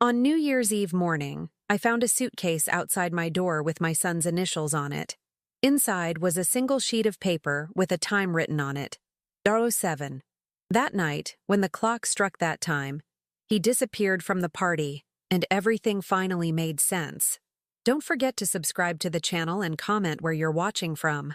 On New Year's Eve morning, I found a suitcase outside my door with my son's initials on it. Inside was a single sheet of paper with a time written on it, 07. That night, when the clock struck that time, he disappeared from the party, and everything finally made sense. Don't forget to subscribe to the channel and comment where you're watching from.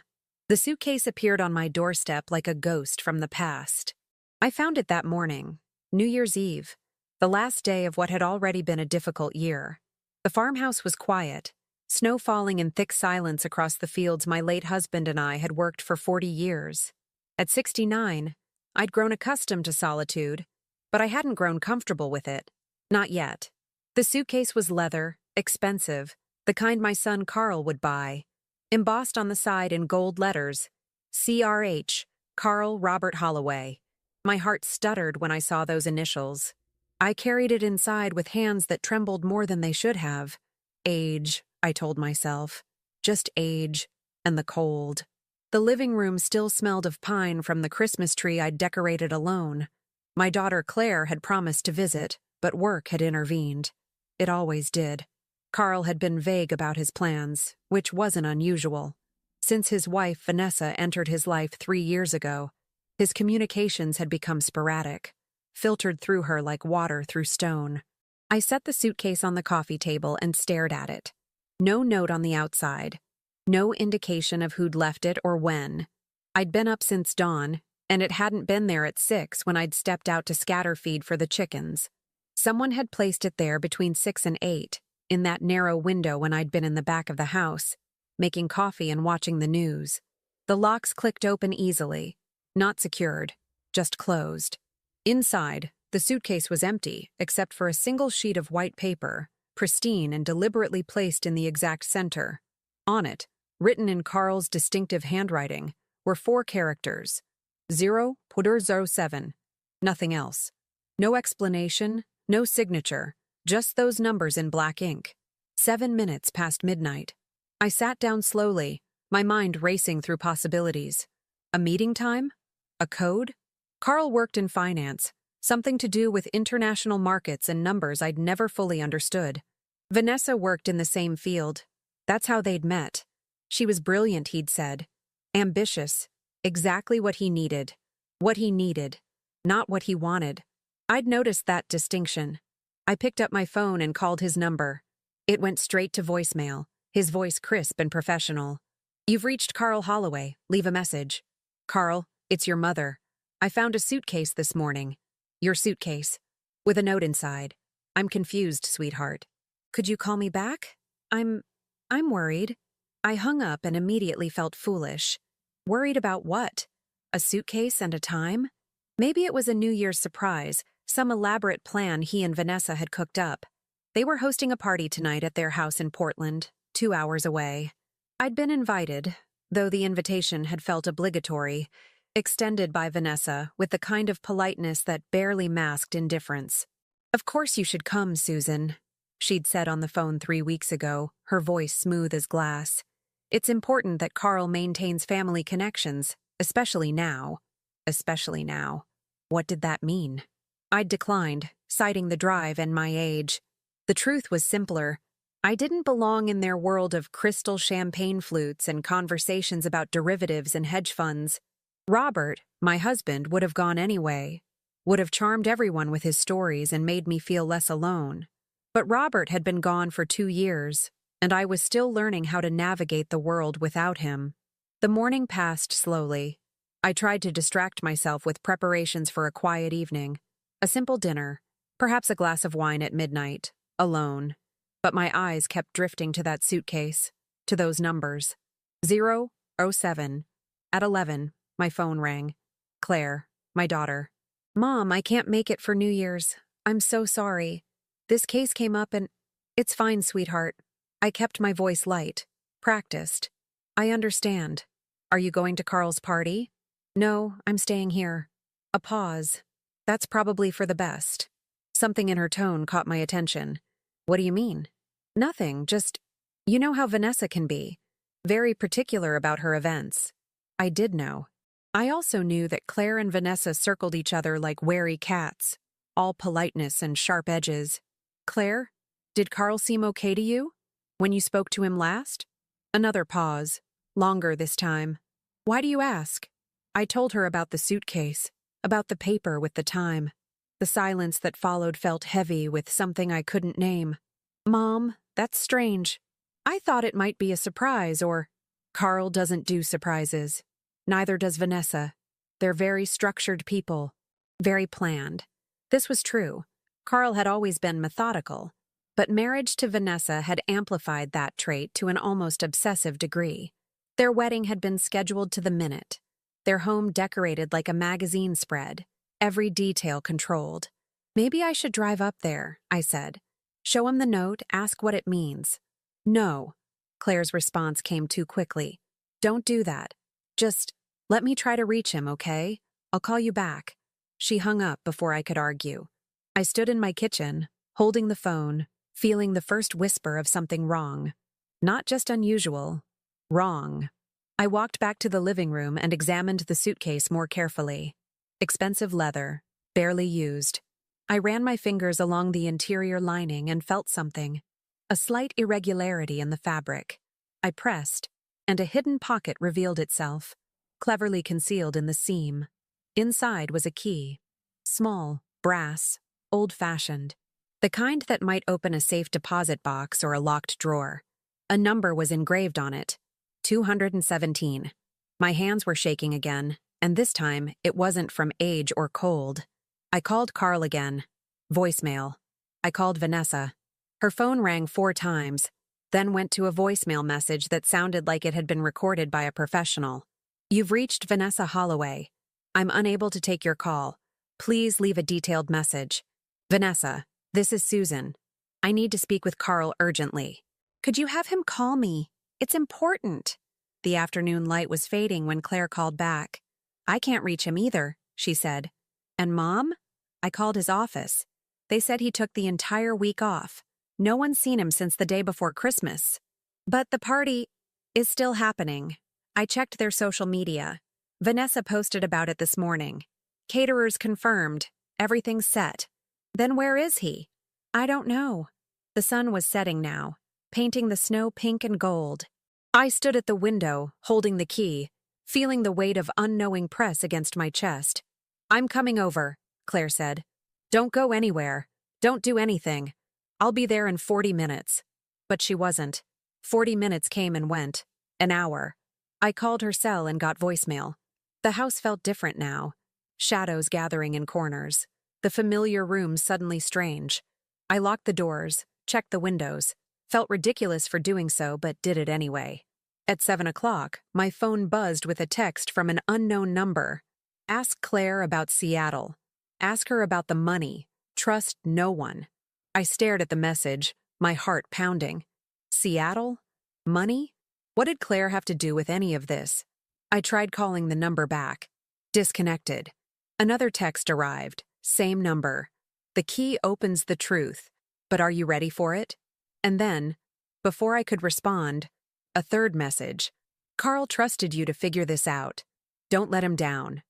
The suitcase appeared on my doorstep like a ghost from the past. I found it that morning, New Year's Eve, the last day of what had already been a difficult year. The farmhouse was quiet, snow falling in thick silence across the fields my late husband and I had worked for 40 years. At 69, I'd grown accustomed to solitude, but I hadn't grown comfortable with it. Not yet. The suitcase was leather, expensive, the kind my son Carl would buy. Embossed on the side in gold letters, CRH, Carl Robert Holloway. My heart stuttered when I saw those initials. I carried it inside with hands that trembled more than they should have. Age, I told myself. Just age, and the cold. The living room still smelled of pine from the Christmas tree I'd decorated alone. My daughter Claire had promised to visit, but work had intervened. It always did. Carl had been vague about his plans, which wasn't unusual. Since his wife Vanessa entered his life 3 years ago, his communications had become sporadic, filtered through her like water through stone. I set the suitcase on the coffee table and stared at it. No note on the outside. No indication of who'd left it or when. I'd been up since dawn, and it hadn't been there at 6 when I'd stepped out to scatter feed for the chickens. Someone had placed it there between 6 and 8, in that narrow window when I'd been in the back of the house, making coffee and watching the news. The locks clicked open easily, not secured, just closed. Inside, the suitcase was empty, except for a single sheet of white paper, pristine and deliberately placed in the exact center. On it, written in Carl's distinctive handwriting, were 4 characters. 0.07. Nothing else. No explanation, no signature, just those numbers in black ink. 7 minutes past midnight. I sat down slowly, my mind racing through possibilities. A meeting time? A code? Carl worked in finance, something to do with international markets and numbers I'd never fully understood. Vanessa worked in the same field. That's how they'd met. She was brilliant, he'd said. Ambitious. Exactly what he needed. What he needed, not what he wanted. I'd noticed that distinction. I picked up my phone and called his number. It went straight to voicemail, his voice crisp and professional. "You've reached Carl Holloway. Leave a message." "Carl, it's your mother. I found a suitcase this morning." "Your suitcase." With a note inside. "I'm confused, sweetheart. Could you call me back? I'm worried." I hung up and immediately felt foolish. Worried about what? A suitcase and a time? Maybe it was a New Year's surprise, some elaborate plan he and Vanessa had cooked up. They were hosting a party tonight at their house in Portland, 2 hours away. I'd been invited, though the invitation had felt obligatory, extended by Vanessa with the kind of politeness that barely masked indifference. "Of course you should come, Susan," she'd said on the phone 3 weeks ago, her voice smooth as glass. "It's important that Carl maintains family connections, especially now." Especially now. What did that mean? I'd declined, citing the drive and my age. The truth was simpler. I didn't belong in their world of crystal champagne flutes and conversations about derivatives and hedge funds. Robert, my husband, would have gone anyway, would have charmed everyone with his stories and made me feel less alone. But Robert had been gone for 2 years, and I was still learning how to navigate the world without him. The morning passed slowly. I tried to distract myself with preparations for a quiet evening, a simple dinner, perhaps a glass of wine at midnight, alone. But my eyes kept drifting to that suitcase, to those numbers. 007. At 11, my phone rang. Claire, my daughter. "Mom, I can't make it for New Year's. I'm so sorry. This case came up and—" "It's fine, sweetheart." I kept my voice light, practiced. "I understand. Are you going to Carl's party?" "No, I'm staying here." A pause. "That's probably for the best." Something in her tone caught my attention. "What do you mean?" "Nothing, just, you know how Vanessa can be. Very particular about her events." I did know. I also knew that Claire and Vanessa circled each other like wary cats, all politeness and sharp edges. Claire, did Carl seem okay to you? When you spoke to him last? Another pause, longer this time. Why do you ask? I told her about the suitcase, about the paper with the time. The silence that followed felt heavy with something I couldn't name. Mom, that's strange. I thought it might be a surprise or… Carl doesn't do surprises. Neither does Vanessa. They're very structured people. Very planned. This was true. Carl had always been methodical. But marriage to Vanessa had amplified that trait to an almost obsessive degree. Their wedding had been scheduled to the minute. Their home decorated like a magazine spread. Every detail controlled. Maybe I should drive up there, I said. Show him the note, ask what it means. No. Claire's response came too quickly. Don't do that. Just let me try to reach him, okay? I'll call you back. She hung up before I could argue. I stood in my kitchen, holding the phone, feeling the first whisper of something wrong. Not just unusual. Wrong. I walked back to the living room and examined the suitcase more carefully. Expensive leather, barely used. I ran my fingers along the interior lining and felt something. A slight irregularity in the fabric. I pressed, and a hidden pocket revealed itself, cleverly concealed in the seam. Inside was a key. Small, brass, old-fashioned. The kind that might open a safe deposit box or a locked drawer. A number was engraved on it. 217. My hands were shaking again, and this time it wasn't from age or cold. I called Carl again. Voicemail. I called Vanessa. Her phone rang 4 times, then went to a voicemail message that sounded like it had been recorded by a professional. You've reached Vanessa Holloway. I'm unable to take your call. Please leave a detailed message. Vanessa, this is Susan. I need to speak with Carl urgently. Could you have him call me? It's important. The afternoon light was fading when Claire called back. I can't reach him either, she said. And Mom? I called his office. They said he took the entire week off. No one's seen him since the day before Christmas. But the party is still happening. I checked their social media. Vanessa posted about it this morning. Caterers confirmed. Everything's set. Then where is he? I don't know. The sun was setting now, painting the snow pink and gold. I stood at the window, holding the key, feeling the weight of unknowing press against my chest. I'm coming over, Claire said. Don't go anywhere. Don't do anything. I'll be there in 40 minutes. But she wasn't. 40 minutes came and went. An hour. I called her cell and got voicemail. The house felt different now. Shadows gathering in corners. The familiar room suddenly strange. I locked the doors, checked the windows. Felt ridiculous for doing so, but did it anyway. At 7 o'clock, my phone buzzed with a text from an unknown number. Ask Claire about Seattle. Ask her about the money. Trust no one. I stared at the message, my heart pounding. Seattle? Money? What did Claire have to do with any of this? I tried calling the number back. Disconnected. Another text arrived. Same number. The key opens the truth. But are you ready for it? And then, before I could respond, a third message. Carl trusted you to figure this out. Don't let him down.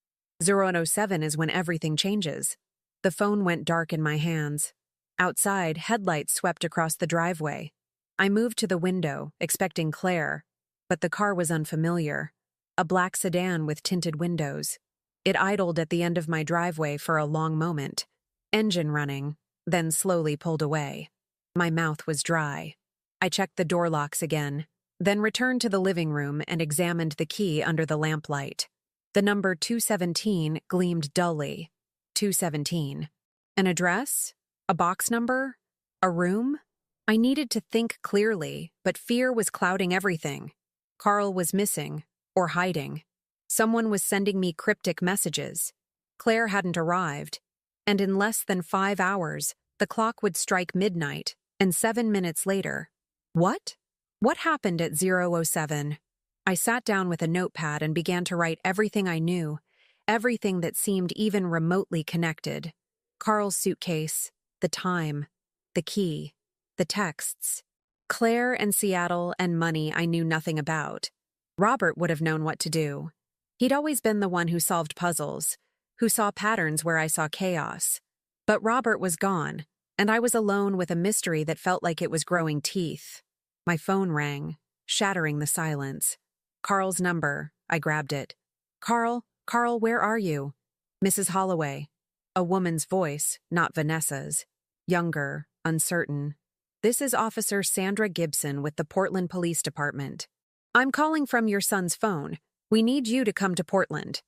007 is when everything changes. The phone went dark in my hands. Outside, headlights swept across the driveway. I moved to the window, expecting Claire, but the car was unfamiliar. A black sedan with tinted windows. It idled at the end of my driveway for a long moment. Engine running, then slowly pulled away. My mouth was dry. I checked the door locks again, then returned to the living room and examined the key under the lamplight. The number 217 gleamed dully. 217. An address? A box number? A room? I needed to think clearly, but fear was clouding everything. Carl was missing, or hiding. Someone was sending me cryptic messages. Claire hadn't arrived, and in less than 5 hours, the clock would strike midnight, and 7 minutes later. What? What happened at 007? I sat down with a notepad and began to write everything I knew, everything that seemed even remotely connected. Carl's suitcase, the time, the key, the texts. Claire and Seattle and money I knew nothing about. Robert would have known what to do. He'd always been the one who solved puzzles, who saw patterns where I saw chaos. But Robert was gone, and I was alone with a mystery that felt like it was growing teeth. My phone rang, shattering the silence. Carl's number. I grabbed it. Carl, where are you? Mrs. Holloway. A woman's voice, not Vanessa's. Younger, uncertain. This is Officer Sandra Gibson with the Portland Police Department. I'm calling from your son's phone. We need you to come to Portland.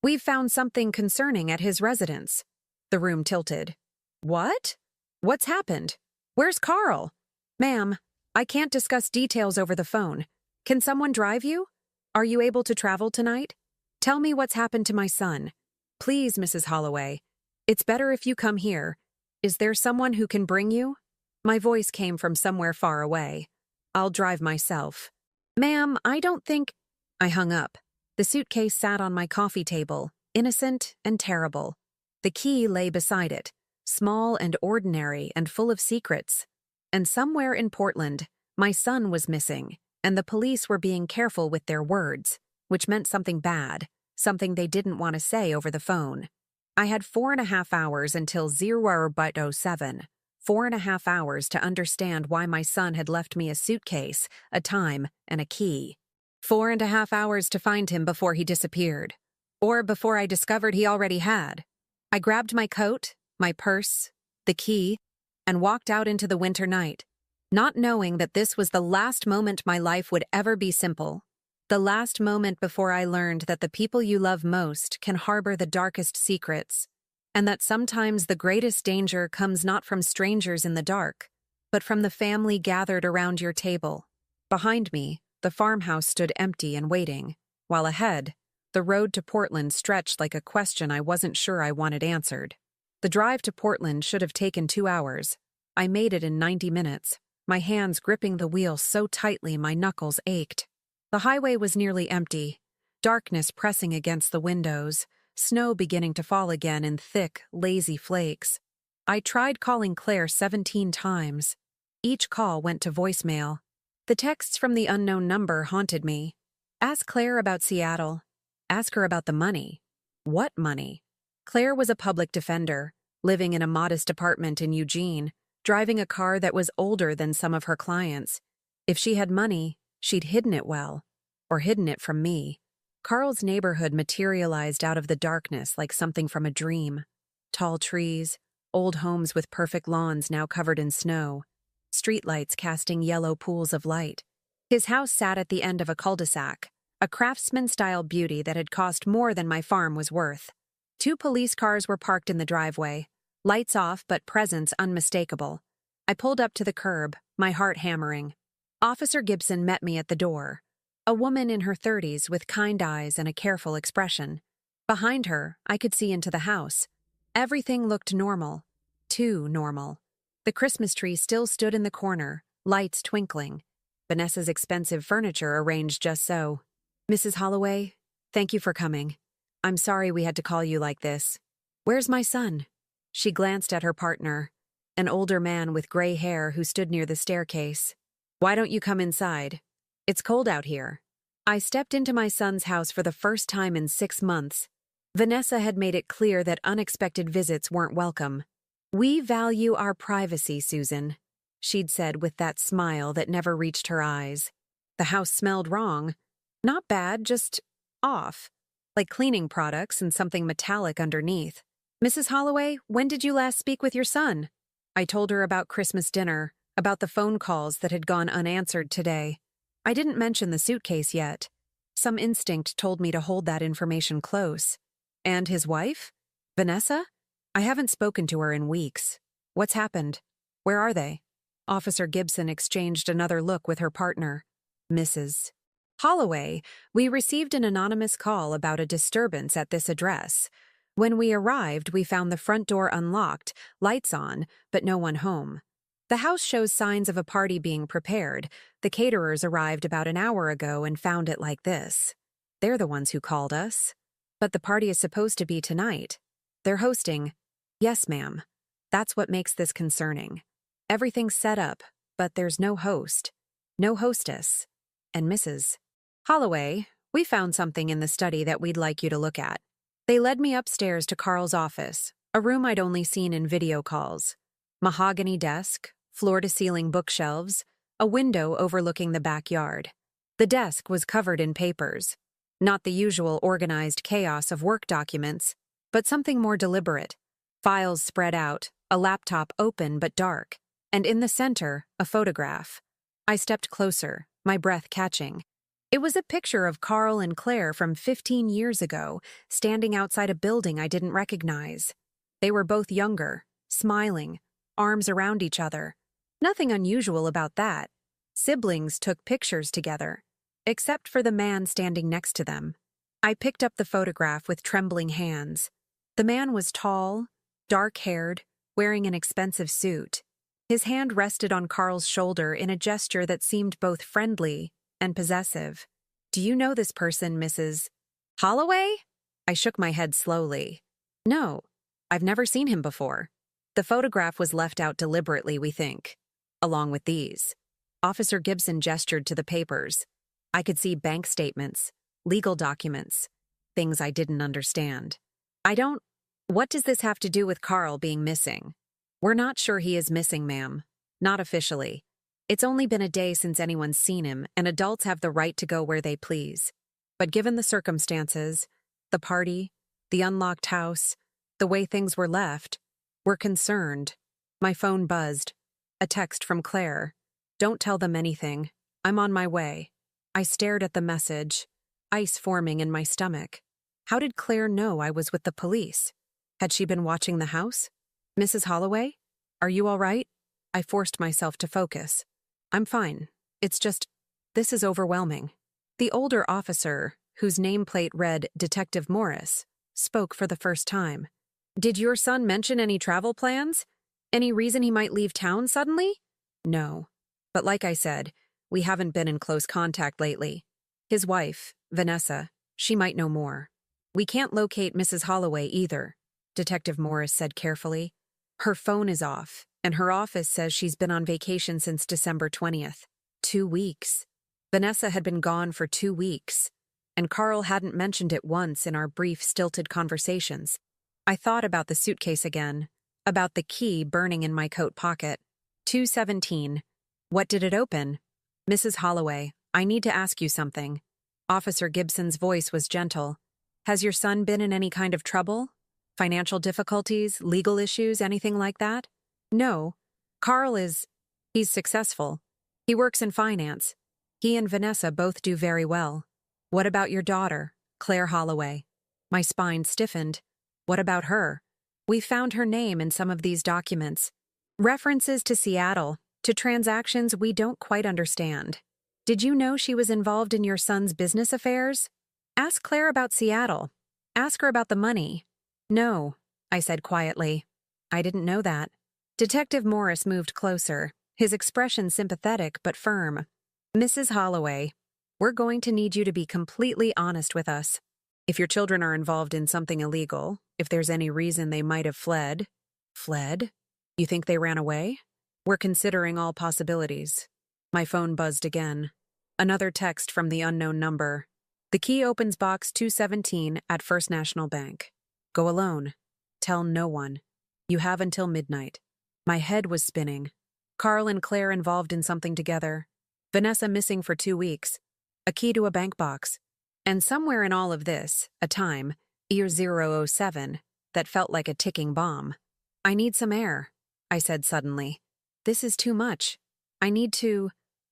We've found something concerning at his residence. The room tilted. What? What's happened? Where's Carl? Ma'am, I can't discuss details over the phone. Can someone drive you? Are you able to travel tonight? Tell me what's happened to my son. Please, Mrs. Holloway. It's better if you come here. Is there someone who can bring you? My voice came from somewhere far away. I'll drive myself. Ma'am, I don't think... I hung up. The suitcase sat on my coffee table, innocent and terrible. The key lay beside it, small and ordinary and full of secrets. And somewhere in Portland, my son was missing, and the police were being careful with their words, which meant something bad, something they didn't want to say over the phone. I had 4.5 hours until 07. 4.5 hours to understand why my son had left me a suitcase, a time, and a key. 4.5 hours to find him before he disappeared. Or before I discovered he already had. I grabbed my coat, my purse, the key, and walked out into the winter night, not knowing that this was the last moment my life would ever be simple. The last moment before I learned that the people you love most can harbor the darkest secrets, and that sometimes the greatest danger comes not from strangers in the dark, but from the family gathered around your table. Behind me, the farmhouse stood empty and waiting, while ahead, the road to Portland stretched like a question I wasn't sure I wanted answered. The drive to Portland should have taken 2 hours. I made it in 90 minutes, my hands gripping the wheel so tightly my knuckles ached. The highway was nearly empty, darkness pressing against the windows, snow beginning to fall again in thick, lazy flakes. I tried calling Claire 17 times. Each call went to voicemail. The texts from the unknown number haunted me. Ask Claire about Seattle. Ask her about the money. What money? Claire was a public defender, living in a modest apartment in Eugene, driving a car that was older than some of her clients. If she had money, she'd hidden it well, or hidden it from me. Carl's neighborhood materialized out of the darkness like something from a dream. Tall trees, old homes with perfect lawns now covered in snow, streetlights casting yellow pools of light. His house sat at the end of a cul-de-sac, a craftsman-style beauty that had cost more than my farm was worth. 2 police cars were parked in the driveway, lights off but presence unmistakable. I pulled up to the curb, my heart hammering. Officer Gibson met me at the door. A woman in her 30s with kind eyes and a careful expression. Behind her, I could see into the house. Everything looked normal. Too normal. The Christmas tree still stood in the corner, lights twinkling. Vanessa's expensive furniture arranged just so. Mrs. Holloway, thank you for coming. I'm sorry we had to call you like this. Where's my son? She glanced at her partner, an older man with gray hair who stood near the staircase. Why don't you come inside? It's cold out here. I stepped into my son's house for the first time in 6 months. Vanessa had made it clear that unexpected visits weren't welcome. We value our privacy, Susan, she'd said with that smile that never reached her eyes. The house smelled wrong. Not bad, just off. Like cleaning products and something metallic underneath. Mrs. Holloway, when did you last speak with your son? I told her about Christmas dinner, about the phone calls that had gone unanswered today. I didn't mention the suitcase yet. Some instinct told me to hold that information close. And his wife? Vanessa? I haven't spoken to her in weeks. What's happened? Where are they? Officer Gibson exchanged another look with her partner. Mrs. Holloway, we received an anonymous call about a disturbance at this address. When we arrived, we found the front door unlocked, lights on, but no one home. The house shows signs of a party being prepared. The caterers arrived about an hour ago and found it like this. They're the ones who called us. But the party is supposed to be tonight. They're hosting. Yes, ma'am. That's what makes this concerning. Everything's set up, but there's no host, no hostess. And Mrs. Holloway, we found something in the study that we'd like you to look at. They led me upstairs to Carl's office, A room I'd only seen in video calls. Mahogany desk, floor-to-ceiling bookshelves, a window overlooking the backyard. The desk was covered in papers. Not the usual organized chaos of work documents, but something more deliberate. Files spread out, a laptop open but dark, and in the center, a photograph. I stepped closer, my breath catching. It was a picture of Carl and Claire from 15 years ago, standing outside a building I didn't recognize. They were both younger, smiling, arms around each other. Nothing unusual about that. Siblings took pictures together, except for the man standing next to them. I picked up the photograph with trembling hands. The man was tall, dark-haired, wearing an expensive suit. His hand rested on Carl's shoulder in a gesture that seemed both friendly and possessive. "Do you know this person, Mrs. Holloway?" I shook my head slowly. "No, I've never seen him before." The photograph was left out deliberately, we think. Along with these. Officer Gibson gestured to the papers. I could see bank statements, legal documents, things I didn't understand. What does this have to do with Carl being missing?" "We're not sure he is missing, ma'am. Not officially. It's only been a day since anyone's seen him, and adults have the right to go where they please. But given the circumstances, the party, the unlocked house, the way things were left, we're concerned." My phone buzzed. A text from Claire. "Don't tell them anything. I'm on my way." I stared at the message, ice forming in my stomach. How did Claire know I was with the police? Had she been watching the house? "Mrs. Holloway? Are you all right?" I forced myself to focus. "I'm fine. It's just, this is overwhelming." The older officer, whose nameplate read Detective Morris, spoke for the first time. "Did your son mention any travel plans? Any reason he might leave town suddenly?" "No. But like I said, we haven't been in close contact lately. His wife, Vanessa, she might know more." "We can't locate Mrs. Holloway either," Detective Morris said carefully. "Her phone is off, and her office says she's been on vacation since December 20th. 2 weeks. Vanessa had been gone for 2 weeks, and Carl hadn't mentioned it once in our brief, stilted conversations. I thought about the suitcase again, about the key burning in my coat pocket. 217. What did it open? "Mrs. Holloway, I need to ask you something." Officer Gibson's voice was gentle. "Has your son been in any kind of trouble? Financial difficulties, legal issues, anything like that?" "No. He's successful. He works in finance. He and Vanessa both do very well." "What about your daughter, Claire Holloway?" My spine stiffened. "What about her? We found her name in some of these documents. References to Seattle, to transactions we don't quite understand. Did you know she was involved in your son's business affairs? Ask Claire about Seattle. Ask her about the money." "No," I said quietly. "I didn't know that." Detective Morris moved closer, his expression sympathetic but firm. "Mrs. Holloway, we're going to need you to be completely honest with us. If your children are involved in something illegal, if there's any reason they might have fled." "Fled? You think they ran away?" "We're considering all possibilities." My phone buzzed again. Another text from the unknown number. "The key opens box 217 at First National Bank. Go alone. Tell no one. You have until midnight." My head was spinning. Carl and Claire involved in something together. Vanessa missing for 2 weeks. A key to a bank box. And somewhere in all of this, a time, year 007, that felt like a ticking bomb. "I need some air," I said suddenly. "This is too much. I need to—"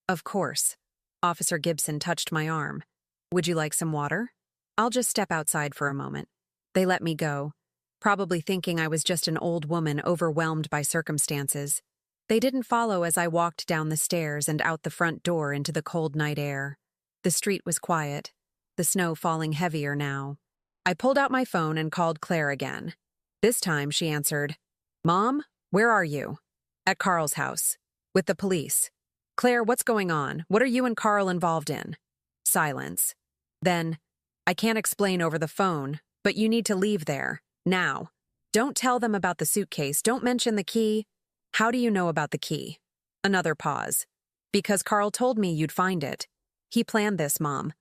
"Of course." Officer Gibson touched my arm. "Would you like some water? I'll just step outside for a moment." They let me go, probably thinking I was just an old woman overwhelmed by circumstances. They didn't follow as I walked down the stairs and out the front door into the cold night air. The street was quiet, the snow falling heavier now. I pulled out my phone and called Claire again. This time she answered. "Mom, where are you?" "At Carl's house. With the police." "Claire, what's going on? What are you and Carl involved in?" Silence. Then, "I can't explain over the phone, but you need to leave there. Now. Don't tell them about the suitcase. Don't mention the key." "How do you know about the key?" Another pause. "Because Carl told me you'd find it. He planned this, Mom.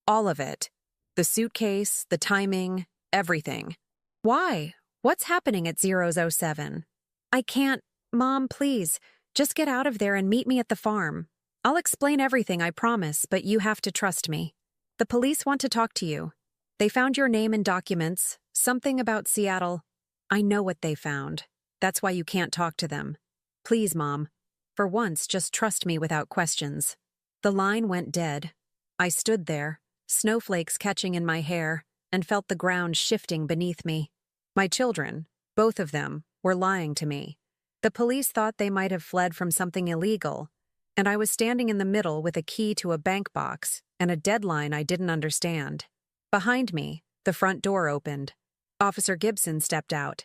All of it. The suitcase, the timing, everything." "Why? What's happening at 007? I can't. Mom, please. Just get out of there and meet me at the farm. I'll explain everything, I promise, but you have to trust me. The police want to talk to you. They found your name in documents, something about Seattle. I know what they found. That's why you can't talk to them. Please, Mom. For once, just trust me without questions. The line went dead. I stood there, snowflakes catching in my hair, and felt the ground shifting beneath me. My children, both of them, were lying to me. The police thought they might have fled from something illegal, and I was standing in the middle with a key to a bank box and a deadline I didn't understand. Behind me, the front door opened. Officer Gibson stepped out.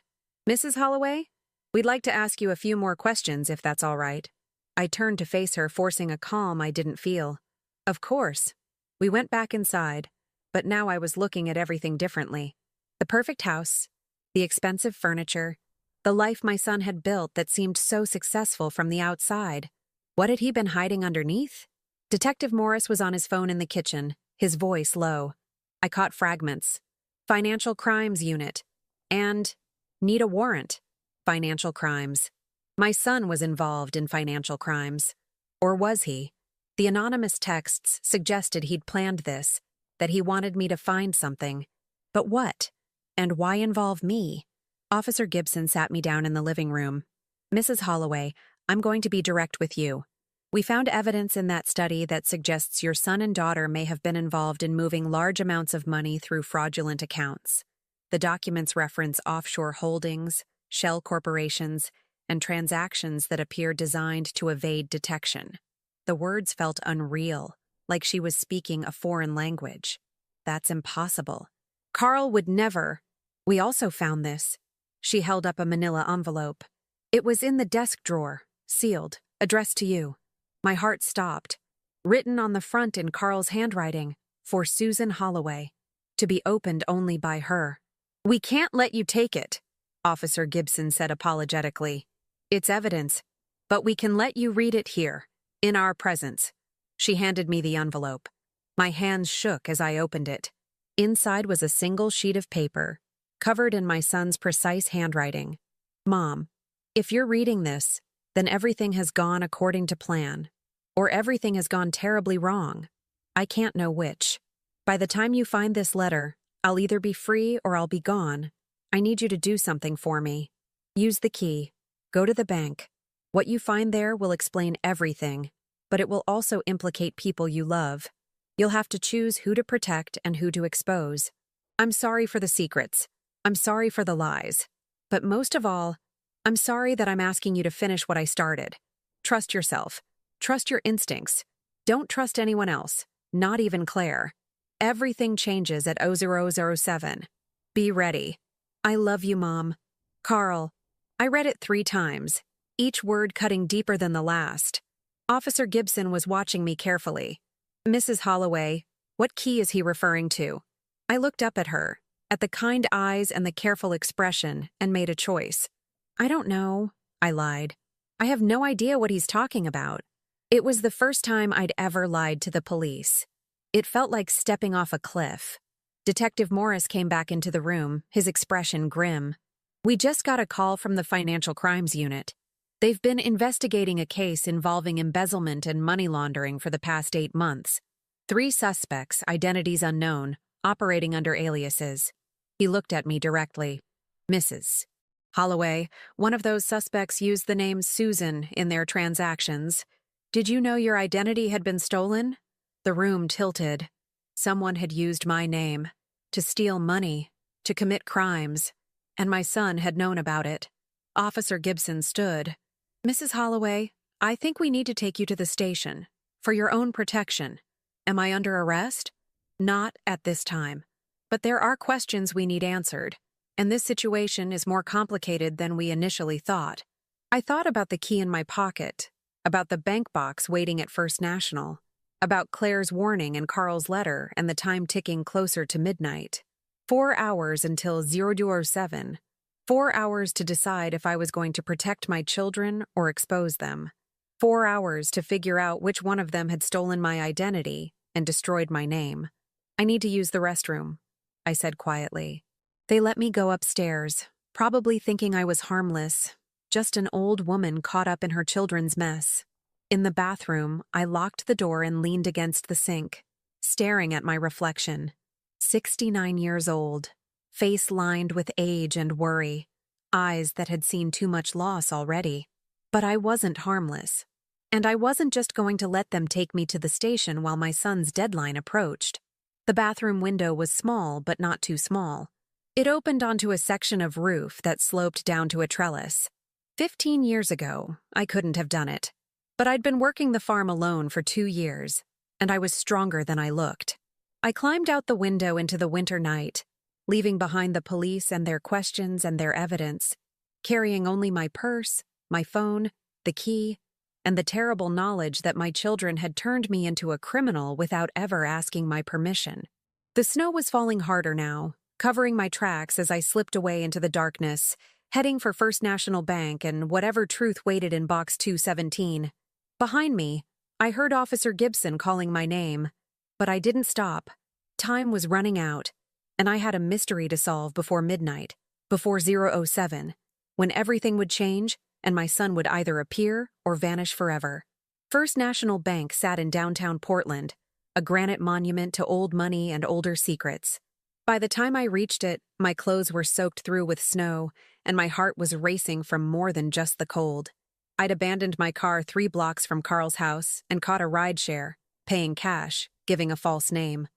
Mrs. Holloway? We'd like to ask you a few more questions, if that's all right. I turned to face her, forcing a calm I didn't feel. Of course. We went back inside, but now I was looking at everything differently. The perfect house, the expensive furniture, the life my son had built that seemed so successful from the outside. What had he been hiding underneath? Detective Morris was on his phone in the kitchen, his voice low. I caught fragments. Financial Crimes Unit. And need a warrant. Financial crimes. My son was involved in financial crimes. Or was he? The anonymous texts suggested he'd planned this, that he wanted me to find something. But what? And why involve me? Officer Gibson sat me down in the living room. Mrs. Holloway, I'm going to be direct with you. We found evidence in that study that suggests your son and daughter may have been involved in moving large amounts of money through fraudulent accounts. The documents reference offshore holdings, shell corporations, and transactions that appear designed to evade detection. The words felt unreal, like she was speaking a foreign language. That's impossible. Carl would never. We also found this. She held up a manila envelope. It was in the desk drawer, sealed, addressed to you. My heart stopped. Written on the front in Carl's handwriting, for Susan Holloway. To be opened only by her. We can't let you take it, Officer Gibson said apologetically. It's evidence, but we can let you read it here, in our presence. She handed me the envelope. My hands shook as I opened it. Inside was a single sheet of paper, covered in my son's precise handwriting. Mom, if you're reading this, then everything has gone according to plan. Or everything has gone terribly wrong. I can't know which. By the time you find this letter, I'll either be free or I'll be gone. I need you to do something for me. Use the key. Go to the bank. What you find there will explain everything, but it will also implicate people you love. You'll have to choose who to protect and who to expose. I'm sorry for the secrets. I'm sorry for the lies. But most of all, I'm sorry that I'm asking you to finish what I started. Trust yourself. Trust your instincts. Don't trust anyone else, not even Claire. Everything changes at 0007. Be ready. I love you, Mom. Carl. I read it 3 times, each word cutting deeper than the last. Officer Gibson was watching me carefully. Mrs. Holloway, what key is he referring to? I looked up at her, at the kind eyes and the careful expression, and made a choice. I don't know, I lied. I have no idea what he's talking about. It was the first time I'd ever lied to the police. It felt like stepping off a cliff. Detective Morris came back into the room, his expression grim. We just got a call from the Financial Crimes Unit. They've been investigating a case involving embezzlement and money laundering for the past 8 months. 3 suspects, identities unknown, operating under aliases. He looked at me directly. Mrs. Holloway, one of those suspects used the name Susan in their transactions. Did you know your identity had been stolen? The room tilted. Someone had used my name to steal money, to commit crimes, and my son had known about it. Officer Gibson stood. Mrs. Holloway, I think we need to take you to the station, for your own protection. Am I under arrest? Not at this time. But there are questions we need answered, and this situation is more complicated than we initially thought. I thought about the key in my pocket, about the bank box waiting at First National, about Claire's warning and Carl's letter and the time ticking closer to midnight. 4 hours until 007. 4 hours to decide if I was going to protect my children or expose them. 4 hours to figure out which one of them had stolen my identity and destroyed my name. I need to use the restroom, I said quietly. They let me go upstairs. probably thinking I was harmless, just an old woman caught up in her children's mess. In the bathroom, I locked the door and leaned against the sink, staring at my reflection. 69 years old, face lined with age and worry, eyes that had seen too much loss already. But I wasn't harmless. And I wasn't just going to let them take me to the station while my son's deadline approached. The bathroom window was small, but not too small. It opened onto a section of roof that sloped down to a trellis. 15 years ago, I couldn't have done it. But I'd been working the farm alone for 2 years, and I was stronger than I looked. I climbed out the window into the winter night, leaving behind the police and their questions and their evidence, carrying only my purse, my phone, the key, and the terrible knowledge that my children had turned me into a criminal without ever asking my permission. The snow was falling harder now, covering my tracks as I slipped away into the darkness, heading for First National Bank and whatever truth waited in box 217. Behind me, I heard Officer Gibson calling my name, but I didn't stop. Time was running out, and I had a mystery to solve before midnight, before 007, when everything would change and my son would either appear or vanish forever. First National Bank sat in downtown Portland, a granite monument to old money and older secrets. By the time I reached it, my clothes were soaked through with snow, and my heart was racing from more than just the cold. I'd abandoned my car 3 blocks from Carl's house and caught a rideshare, paying cash, giving a false name.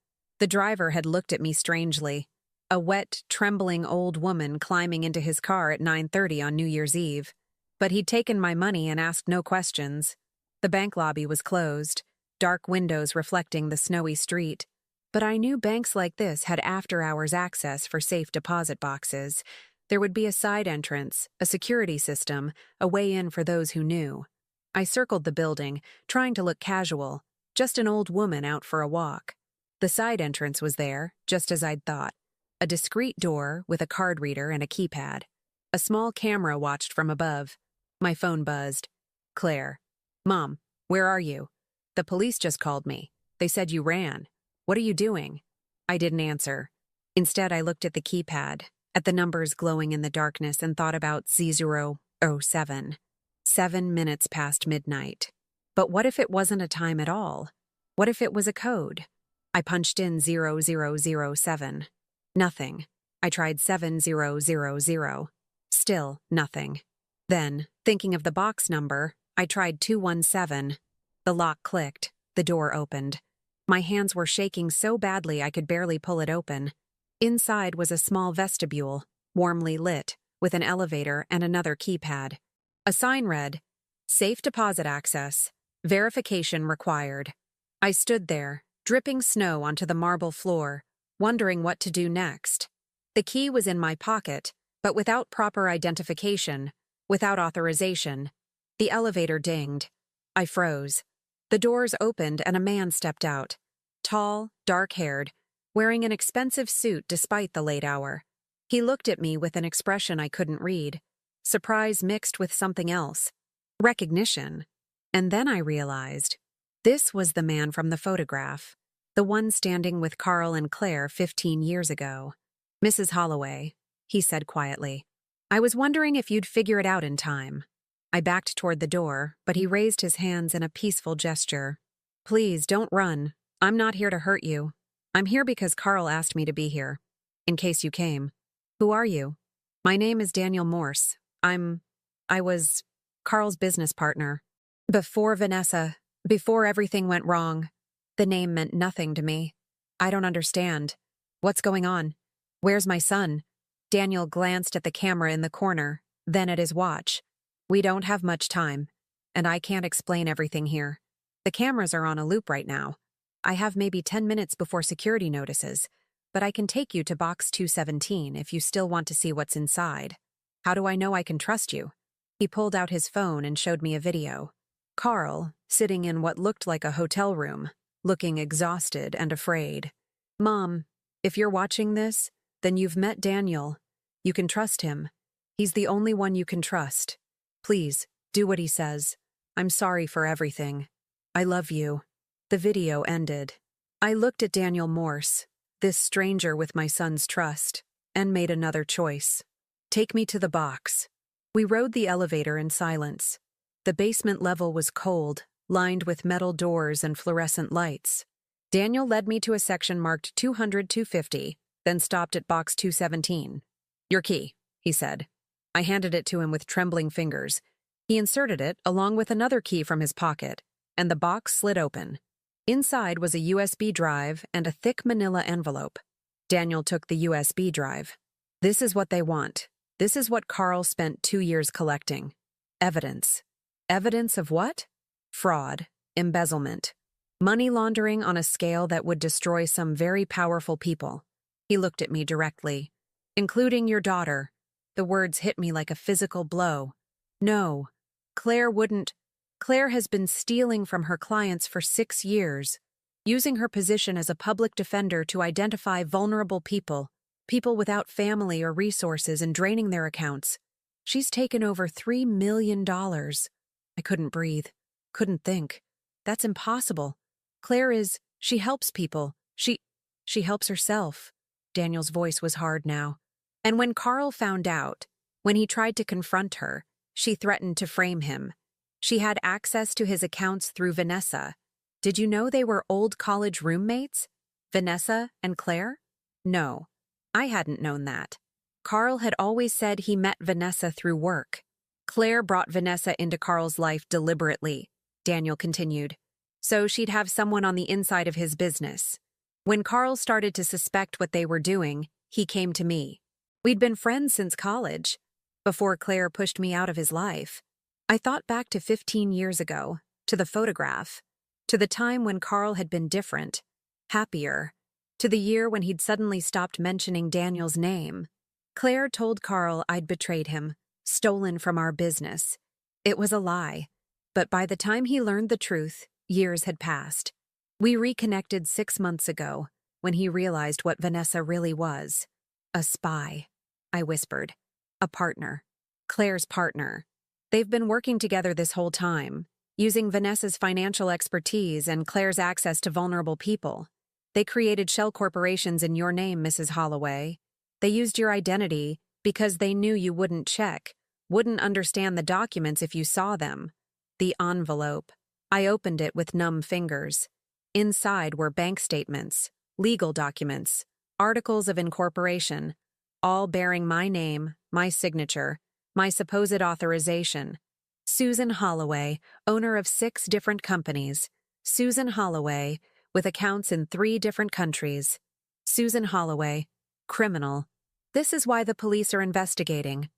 The driver had looked at me strangely. A wet, trembling old woman climbing into his car at 9:30 on New Year's Eve. But he'd taken my money and asked no questions. The bank lobby was closed, dark windows reflecting the snowy street. But I knew banks like this had after-hours access for safe deposit boxes. There would be a side entrance, a security system, a way in for those who knew. I circled the building, trying to look casual, just an old woman out for a walk. The side entrance was there, just as I'd thought. A discreet door with a card reader and a keypad. A small camera watched from above. My phone buzzed. Claire. Mom, where are you? The police just called me. They said you ran. What are you doing? I didn't answer. Instead, I looked at the keypad, at the numbers glowing in the darkness, and thought about Z007. 7 minutes past midnight. But what if it wasn't a time at all? What if it was a code? I punched in 0007. Nothing. I tried 7000. Still nothing. Then, thinking of the box number, I tried 217. The lock clicked. The door opened. My hands were shaking so badly I could barely pull it open. Inside was a small vestibule, warmly lit, with an elevator and another keypad. A sign read, "Safe deposit access. Verification required." I stood there, dripping snow onto the marble floor, wondering what to do next. The key was in my pocket, but without proper identification, without authorization. The elevator dinged. I froze. The doors opened and a man stepped out. Tall, dark-haired, wearing an expensive suit despite the late hour. He looked at me with an expression I couldn't read. Surprise mixed with something else. Recognition. And then I realized. This was the man from the photograph. The one standing with Carl and Claire 15 years ago. "Mrs. Holloway," he said quietly. "I was wondering if you'd figure it out in time." I backed toward the door, but he raised his hands in a peaceful gesture. "Please, don't run. I'm not here to hurt you. I'm here because Carl asked me to be here. In case you came. Who are you?" "My name is Daniel Morse. I was Carl's business partner. Before Vanessa, before everything went wrong. The name meant nothing to me. I don't understand. What's going on? Where's my son?" Daniel glanced at the camera in the corner, then at his watch. "We don't have much time, and I can't explain everything here. The cameras are on a loop right now. I have maybe 10 minutes before security notices, but I can take you to box 217 if you still want to see what's inside. How do I know I can trust you?" He pulled out his phone and showed me a video. Carl, sitting in what looked like a hotel room, looking exhausted and afraid. "Mom, if you're watching this, then you've met Daniel. You can trust him. He's the only one you can trust. Please, do what he says. I'm sorry for everything. I love you." The video ended. I looked at Daniel Morse, this stranger with my son's trust, and made another choice. Take me to the box. We rode the elevator in silence. The basement level was cold, lined with metal doors and fluorescent lights. Daniel led me to a section marked 200-250, then stopped at box 217. Your key, he said. I handed it to him with trembling fingers. He inserted it along with another key from his pocket, and the box slid open. Inside was a USB drive and a thick manila envelope. Daniel took the USB drive. This is what they want. This is what Carl spent 2 years collecting. Evidence. Evidence of what? Fraud, embezzlement, money laundering on a scale that would destroy some very powerful people. He looked at me directly. Including your daughter. The words hit me like a physical blow. No, Claire wouldn't. Claire has been stealing from her clients for 6 years, using her position as a public defender to identify vulnerable people, people without family or resources, and draining their accounts. She's taken over $3 million. I couldn't breathe, couldn't think. That's impossible. She helps people. She helps herself. Daniel's voice was hard now. And when Carl found out, when he tried to confront her, she threatened to frame him. She had access to his accounts through Vanessa. Did you know they were old college roommates? Vanessa and Claire? No, I hadn't known that. Carl had always said he met Vanessa through work. Claire brought Vanessa into Carl's life deliberately, Daniel continued, so she'd have someone on the inside of his business. When Carl started to suspect what they were doing, he came to me. We'd been friends since college, before Claire pushed me out of his life. I thought back to 15 years ago, to the photograph, to the time when Carl had been different, happier, to the year when he'd suddenly stopped mentioning Daniel's name. Claire told Carl I'd betrayed him, stolen from our business. It was a lie, but by the time he learned the truth, years had passed. We reconnected 6 months ago, when he realized what Vanessa really was. A spy, I whispered. A partner. Claire's partner. They've been working together this whole time, using Vanessa's financial expertise and Claire's access to vulnerable people. They created shell corporations in your name, Mrs. Holloway. They used your identity because they knew you wouldn't check, wouldn't understand the documents if you saw them. The envelope. I opened it with numb fingers. Inside were bank statements, legal documents, articles of incorporation, all bearing my name, my signature, my supposed authorization. Susan Holloway, owner of 6 different companies. Susan Holloway, with accounts in 3 different countries. Susan Holloway, criminal. This is why the police are investigating,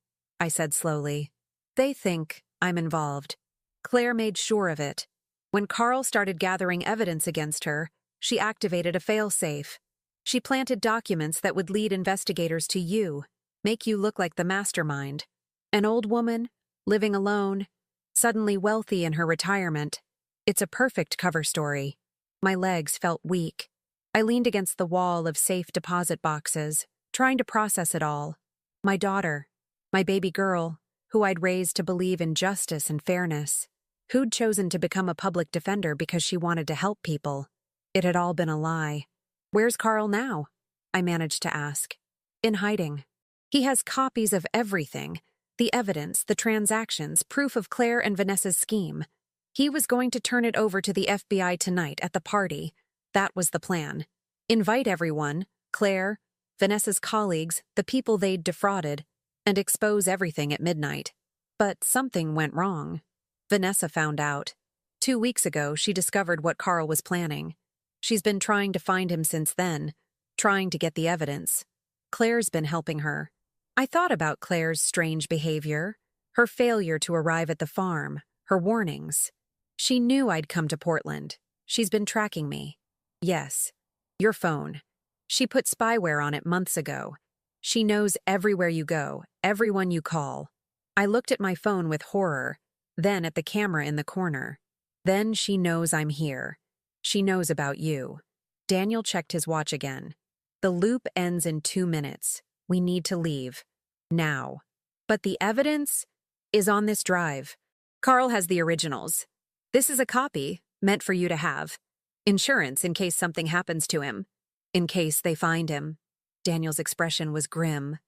I said slowly. They think I'm involved. Claire made sure of it. When Carl started gathering evidence against her, she activated a failsafe. She planted documents that would lead investigators to you, make you look like the mastermind. An old woman, living alone, suddenly wealthy in her retirement. It's a perfect cover story. My legs felt weak. I leaned against the wall of safe deposit boxes, trying to process it all. My daughter, my baby girl, who I'd raised to believe in justice and fairness, who'd chosen to become a public defender because she wanted to help people. It had all been a lie. Where's Carl now? I managed to ask. In hiding. He has copies of everything. The evidence, the transactions, proof of Claire and Vanessa's scheme. He was going to turn it over to the FBI tonight at the party. That was the plan. Invite everyone, Claire, Vanessa's colleagues, the people they'd defrauded, and expose everything at midnight. But something went wrong. Vanessa found out. 2 weeks ago, she discovered what Carl was planning. She's been trying to find him since then, trying to get the evidence. Claire's been helping her. I thought about Claire's strange behavior, her failure to arrive at the farm, her warnings. She knew I'd come to Portland. She's been tracking me. Yes, your phone. She put spyware on it months ago. She knows everywhere you go, everyone you call. I looked at my phone with horror, then at the camera in the corner. Then she knows I'm here. She knows about you. Daniel checked his watch again. The loop ends in 2 minutes. We need to leave. Now. But the evidence is on this drive. Carl has the originals. This is a copy, meant for you to have. Insurance in case something happens to him. In case they find him. Daniel's expression was grim.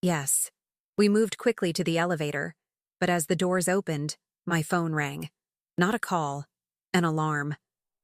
Yes. We moved quickly to the elevator, but as the doors opened, my phone rang. Not a call, an alarm.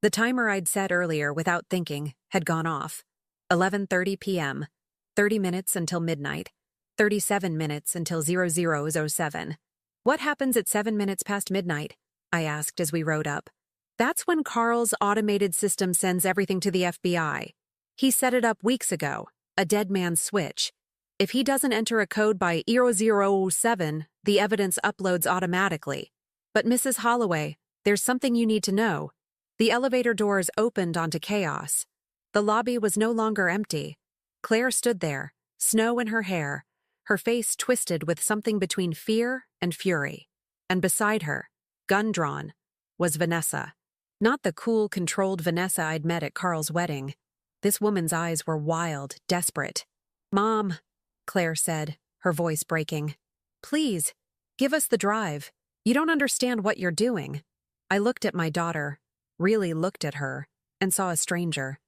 The timer I'd set earlier without thinking had gone off. 11:30 p.m., 30 minutes until midnight, 37 minutes until 00:07. What happens at 7 minutes past midnight? I asked as we rode up. That's when Carl's automated system sends everything to the FBI. He set it up weeks ago, a dead man's switch. If he doesn't enter a code by 00:07, the evidence uploads automatically. But Mrs. Holloway, there's something you need to know. The elevator doors opened onto chaos. The lobby was no longer empty. Claire stood there, snow in her hair, her face twisted with something between fear and fury. And beside her, gun drawn, was Vanessa. Not the cool, controlled Vanessa I'd met at Carl's wedding. This woman's eyes were wild, desperate. "Mom," Claire said, her voice breaking. "Please, give us the drive. You don't understand what you're doing." I looked at my daughter, really looked at her, and saw a stranger.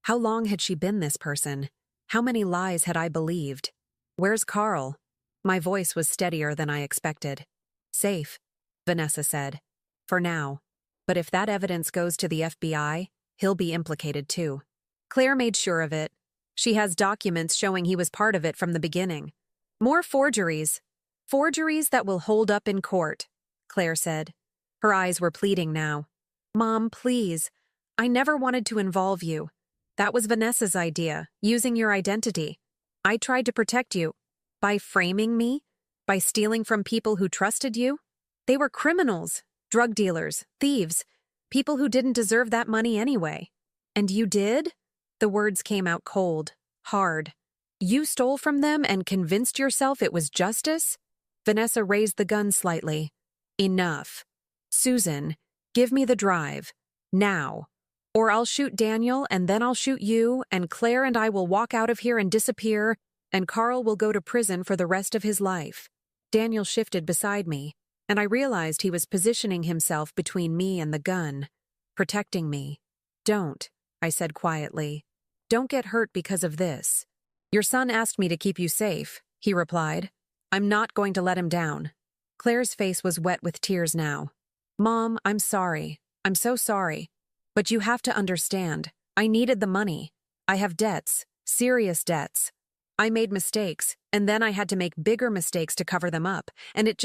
How long had she been this person? How many lies had I believed? "Where's Carl?" My voice was steadier than I expected. "Safe," Vanessa said. "For now. But if that evidence goes to the FBI, he'll be implicated too." Claire made sure of it. She has documents showing he was part of it from the beginning. "More forgeries. Forgeries that will hold up in court," Claire said. Her eyes were pleading now. "Mom, please. I never wanted to involve you. That was Vanessa's idea, using your identity. I tried to protect you. By framing me? By stealing from people who trusted you? They were criminals, drug dealers, thieves, people who didn't deserve that money anyway. And you did?" The words came out cold, hard. "You stole from them and convinced yourself it was justice?" Vanessa raised the gun slightly. "Enough. Susan, give me the drive. Now. Or I'll shoot Daniel, and then I'll shoot you, and Claire and I will walk out of here and disappear, and Carl will go to prison for the rest of his life." Daniel shifted beside me, and I realized he was positioning himself between me and the gun, protecting me. "Don't," I said quietly. "Don't get hurt because of this." "Your son asked me to keep you safe," he replied. "I'm not going to let him down." Claire's face was wet with tears now. "Mom, I'm sorry. I'm so sorry. But you have to understand, I needed the money. I have debts, serious debts. I made mistakes, and then I had to make bigger mistakes to cover them up, and it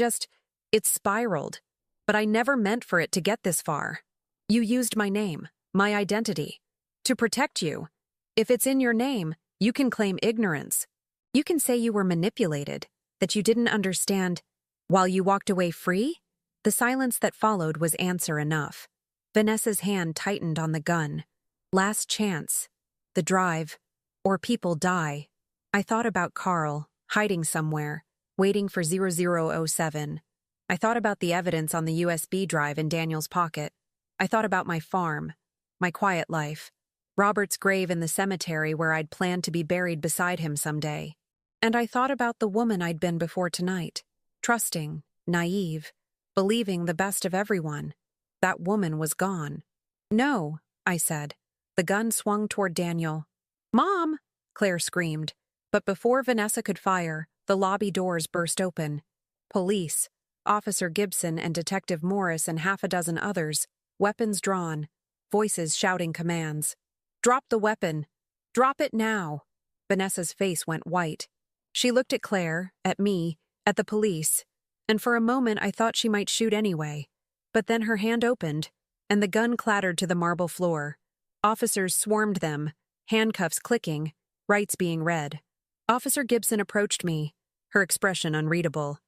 spiraled. But I never meant for it to get this far. You used my name, my identity, to protect you. If it's in your name, you can claim ignorance. You can say you were manipulated, that you didn't understand, while you walked away free." The silence that followed was answer enough. Vanessa's hand tightened on the gun. Last chance. The drive. Or people die. I thought about Carl, hiding somewhere, waiting for 00:07. I thought about the evidence on the USB drive in Daniel's pocket. I thought about my farm, my quiet life, Robert's grave in the cemetery where I'd planned to be buried beside him someday. And I thought about the woman I'd been before tonight, trusting, naive, believing the best of everyone. That woman was gone. "No," I said. The gun swung toward Daniel. "Mom!" Claire screamed. But before Vanessa could fire, the lobby doors burst open. Police, Officer Gibson and Detective Morris and half a dozen others, weapons drawn, voices shouting commands. "Drop the weapon! Drop it now!" Vanessa's face went white. She looked at Claire, at me, at the police, and for a moment I thought she might shoot anyway. But then her hand opened, and the gun clattered to the marble floor. Officers swarmed them, handcuffs clicking, rights being read. Officer Gibson approached me, her expression unreadable.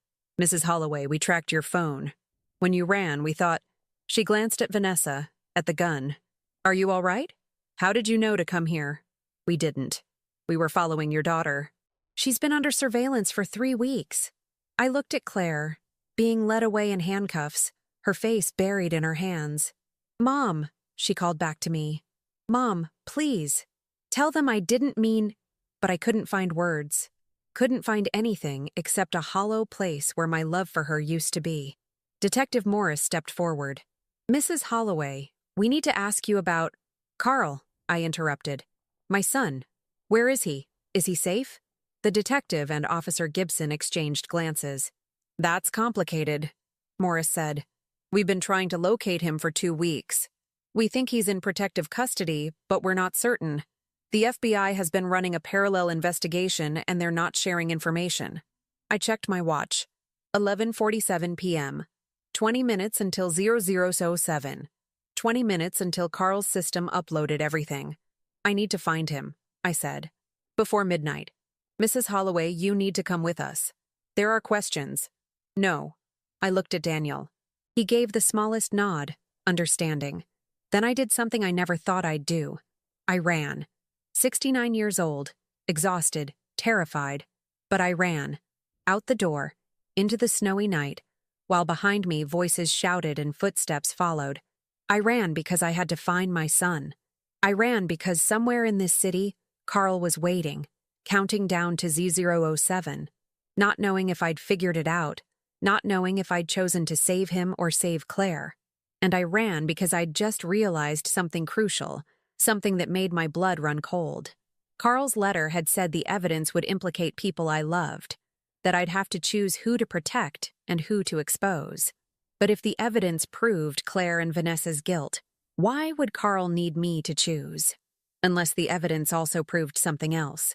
"Mrs. Holloway, we tracked your phone. When you ran, we thought—" She glanced at Vanessa, at the gun. "Are you all right? How did you know to come here?" "We didn't. We were following your daughter." "She's been under surveillance for 3 weeks." I looked at Claire, being led away in handcuffs, her face buried in her hands. "Mom," she called back to me. "Mom, please. Tell them I didn't mean—" But I couldn't find words. Couldn't find anything except a hollow place where my love for her used to be. Detective Morris stepped forward. "Mrs. Holloway, we need to ask you about—" "Carl," I interrupted. "My son. Where is he? Is he safe?" The detective and Officer Gibson exchanged glances. "That's complicated," Morris said. "We've been trying to locate him for 2 weeks. We think he's in protective custody, but we're not certain. The FBI has been running a parallel investigation and they're not sharing information." I checked my watch. 11:47 p.m. 20 minutes until 0007. 20 minutes until Carl's system uploaded everything. "I need to find him," I said. "Before midnight. Mrs. Holloway, you need to come with us. There are questions." "No." I looked at Daniel. He gave the smallest nod, understanding. Then I did something I never thought I'd do. I ran. 69 years old, exhausted, terrified. But I ran. Out the door, into the snowy night, while behind me voices shouted and footsteps followed. I ran because I had to find my son. I ran because somewhere in this city, Carl was waiting, counting down to Z007, not knowing if I'd figured it out, not knowing if I'd chosen to save him or save Claire. And I ran because I'd just realized something crucial, something that made my blood run cold. Carl's letter had said the evidence would implicate people I loved, that I'd have to choose who to protect and who to expose. But if the evidence proved Claire and Vanessa's guilt, why would Carl need me to choose? Unless the evidence also proved something else.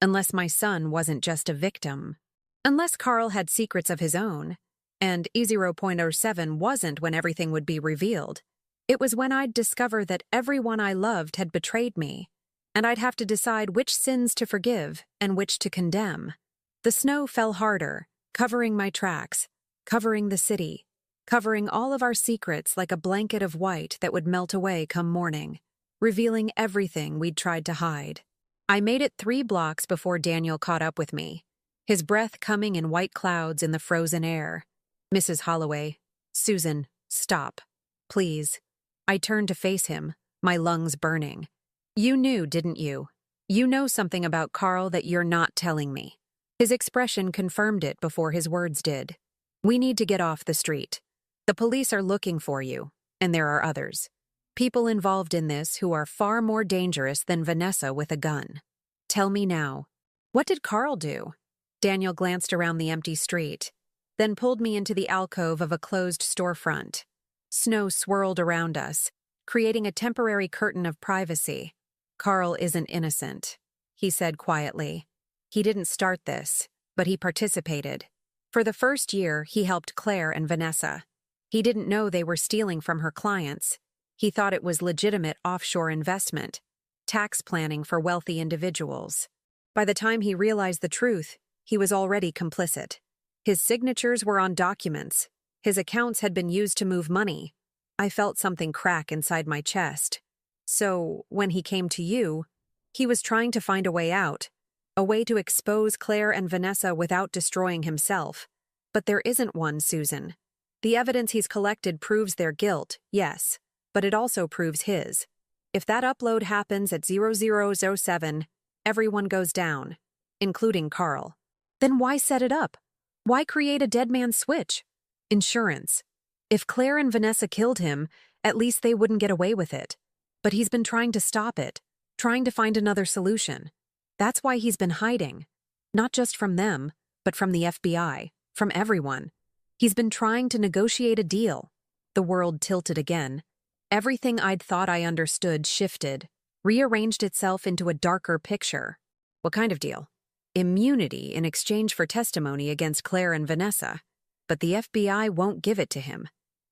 Unless my son wasn't just a victim. Unless Carl had secrets of his own, and E0.07 wasn't when everything would be revealed. It was when I'd discover that everyone I loved had betrayed me, and I'd have to decide which sins to forgive and which to condemn. The snow fell harder, covering my tracks, covering the city, covering all of our secrets like a blanket of white that would melt away come morning, revealing everything we'd tried to hide. I made it 3 blocks before Daniel caught up with me, his breath coming in white clouds in the frozen air. "Mrs. Holloway, Susan, stop. Please." I turned to face him, my lungs burning. "You knew, didn't you? You know something about Carl that you're not telling me." His expression confirmed it before his words did. "We need to get off the street. The police are looking for you, and there are others. People involved in this who are far more dangerous than Vanessa with a gun. Tell me now. What did Carl do?" Daniel glanced around the empty street, then pulled me into the alcove of a closed storefront. Snow swirled around us, creating a temporary curtain of privacy. "Carl isn't innocent," he said quietly. "He didn't start this, but he participated. For the first year, he helped Claire and Vanessa. He didn't know they were stealing from her clients. He thought it was legitimate offshore investment, tax planning for wealthy individuals. By the time he realized the truth, he was already complicit. His signatures were on documents. His accounts had been used to move money. I felt something crack inside my chest. So, when he came to you, he was trying to find a way out, a way to expose Claire and Vanessa without destroying himself. But there isn't one, Susan. The evidence he's collected proves their guilt, yes, but it also proves his. If that upload happens at 0007, everyone goes down, including Carl. Then why set it up? Why create a dead man's switch? Insurance. If Claire and Vanessa killed him, at least they wouldn't get away with it. But he's been trying to stop it, trying to find another solution. That's why he's been hiding. Not just from them, but from the FBI, from everyone. He's been trying to negotiate a deal. The world tilted again. Everything I'd thought I understood shifted, rearranged itself into a darker picture. What kind of deal? Immunity in exchange for testimony against Claire and Vanessa. But the FBI won't give it to him.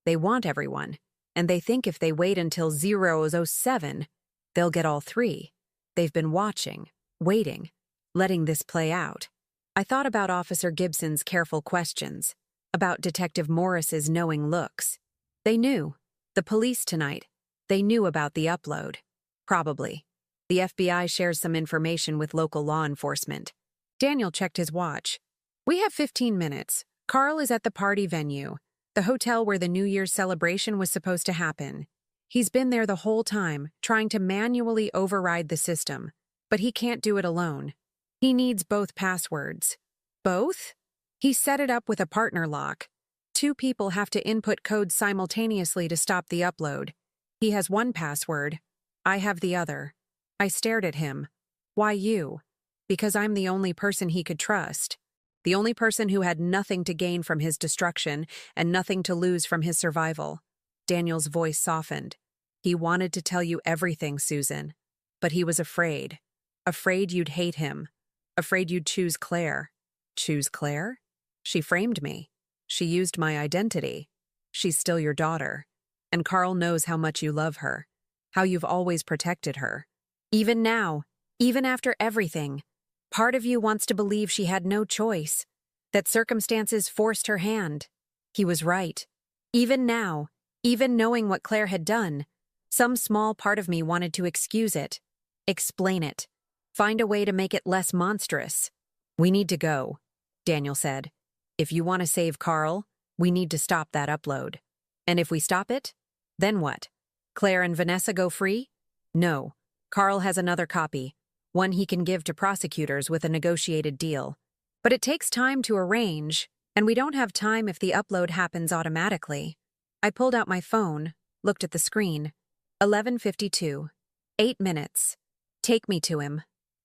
They want everyone, and they think if they wait until 0007, they'll get all 3. They've been watching, waiting, letting this play out. I thought about Officer Gibson's careful questions, about Detective Morris's knowing looks. They knew. The police tonight. They knew about the upload. Probably. The FBI shares some information with local law enforcement. Daniel checked his watch. "We have 15 minutes. Carl is at the party venue, the hotel where the New Year's celebration was supposed to happen. He's been there the whole time, trying to manually override the system, but he can't do it alone. He needs both passwords." "Both?" "He set it up with a partner lock. 2 people have to input codes simultaneously to stop the upload. He has one password. I have the other." I stared at him. "Why you?" Because I'm the only person he could trust. The only person who had nothing to gain from his destruction and nothing to lose from his survival. Daniel's voice softened. He wanted to tell you everything, Susan. But he was afraid. Afraid you'd hate him. Afraid you'd choose Claire. Choose Claire? She framed me. She used my identity. She's still your daughter. And Carl knows how much you love her. How you've always protected her. Even now, even after everything, part of you wants to believe she had no choice, that circumstances forced her hand. He was right. Even now, even knowing what Claire had done, some small part of me wanted to excuse it, explain it, find a way to make it less monstrous. We need to go, Daniel said. If you want to save Carl, we need to stop that upload. And if we stop it, then what? Claire and Vanessa go free? No. Carl has another copy, one he can give to prosecutors with a negotiated deal. But it takes time to arrange, and we don't have time if the upload happens automatically. I pulled out my phone, looked at the screen. 11:52. 8 minutes. Take me to him.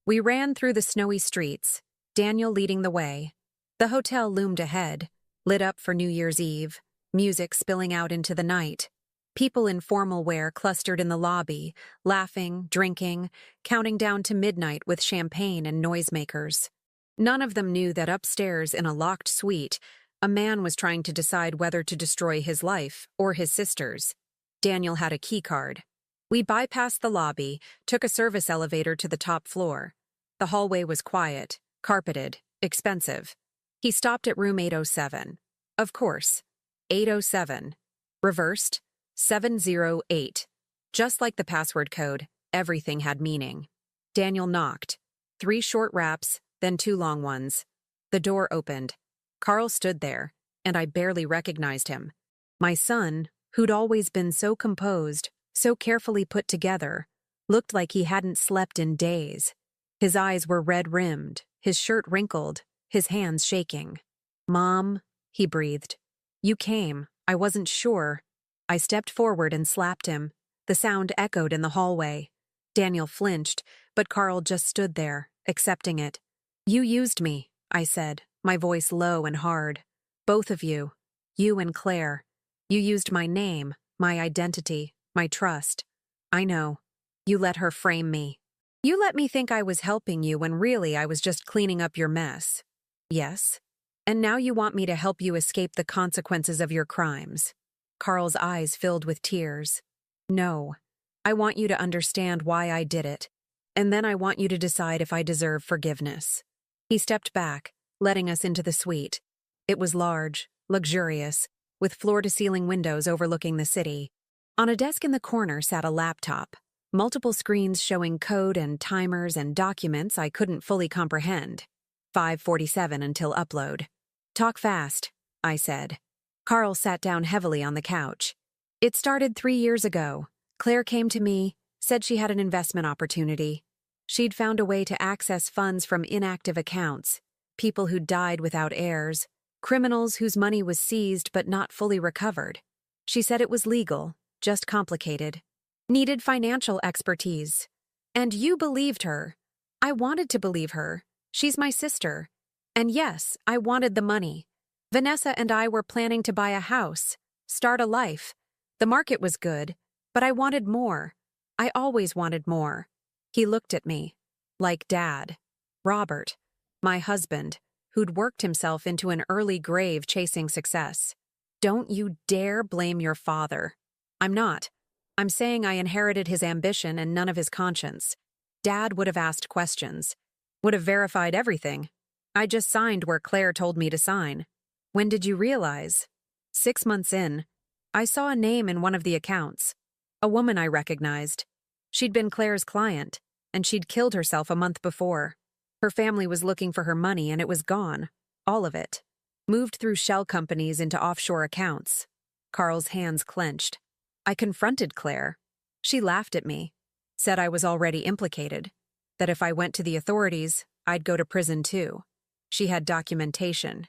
We ran through the snowy streets, Daniel leading the way. The hotel loomed ahead, lit up for New Year's Eve, music spilling out into the night. People in formal wear clustered in the lobby, laughing, drinking, counting down to midnight with champagne and noisemakers. None of them knew that upstairs in a locked suite, a man was trying to decide whether to destroy his life or his sister's. Daniel had a key card. We bypassed the lobby, took a service elevator to the top floor. The hallway was quiet, carpeted, expensive. He stopped at room 807. Of course. 807. Reversed. 708. Just like the password code, everything had meaning. Daniel knocked. 3 short raps, then 2 long ones. The door opened. Carl stood there, and I barely recognized him. My son, who'd always been so composed, so carefully put together, looked like he hadn't slept in days. His eyes were red-rimmed, his shirt wrinkled, his hands shaking. "Mom," he breathed. "You came. I wasn't sure." I stepped forward and slapped him. The sound echoed in the hallway. Daniel flinched, but Carl just stood there, accepting it. "You used me," I said, my voice low and hard. "Both of you. You and Claire. You used my name, my identity, my trust. I know. You let her frame me. You let me think I was helping you when really I was just cleaning up your mess. Yes. And now you want me to help you escape the consequences of your crimes." Carl's eyes filled with tears. "No. I want you to understand why I did it, and then I want you to decide if I deserve forgiveness." He stepped back, letting us into the suite. It was large, luxurious, with floor-to-ceiling windows overlooking the city. On a desk in the corner sat a laptop, multiple screens showing code and timers and documents I couldn't fully comprehend. 5:47 until upload. "Talk fast," I said. Carl sat down heavily on the couch. "It started 3 years ago. Claire came to me, said she had an investment opportunity. She'd found a way to access funds from inactive accounts, people who died without heirs, criminals whose money was seized but not fully recovered. She said it was legal, just complicated. Needed financial expertise. And you believed her. I wanted to believe her. She's my sister. And yes, I wanted the money. Vanessa and I were planning to buy a house, start a life. The market was good, but I wanted more. I always wanted more." He looked at me, like Dad, Robert, my husband, who'd worked himself into an early grave chasing success. "Don't you dare blame your father." "I'm not. I'm saying I inherited his ambition and none of his conscience. Dad would have asked questions, would have verified everything. I just signed where Claire told me to sign." "When did you realize?" 6 months in. I saw a name in one of the accounts. A woman I recognized. She'd been Claire's client, and she'd killed herself a month before. Her family was looking for her money and it was gone. All of it. Moved through shell companies into offshore accounts. Carl's hands clenched. I confronted Claire. She laughed at me. Said I was already implicated. That if I went to the authorities, I'd go to prison too. She had documentation.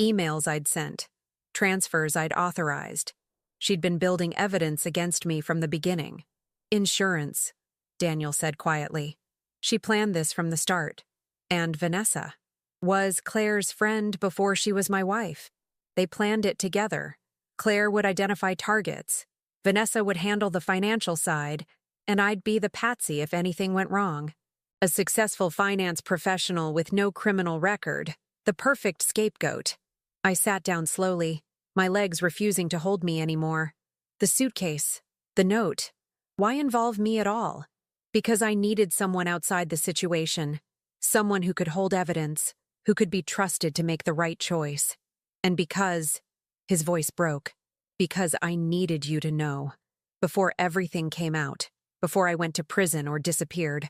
Emails I'd sent, transfers I'd authorized. She'd been building evidence against me from the beginning. "Insurance," Daniel said quietly. "She planned this from the start. And Vanessa was Claire's friend before she was my wife. They planned it together. Claire would identify targets. Vanessa would handle the financial side, and I'd be the patsy if anything went wrong. A successful finance professional with no criminal record, the perfect scapegoat. I sat down slowly, my legs refusing to hold me anymore. The suitcase, the note. Why involve me at all? Because I needed someone outside the situation, someone who could hold evidence, who could be trusted to make the right choice. And because, his voice broke, because I needed you to know. Before everything came out, before I went to prison or disappeared,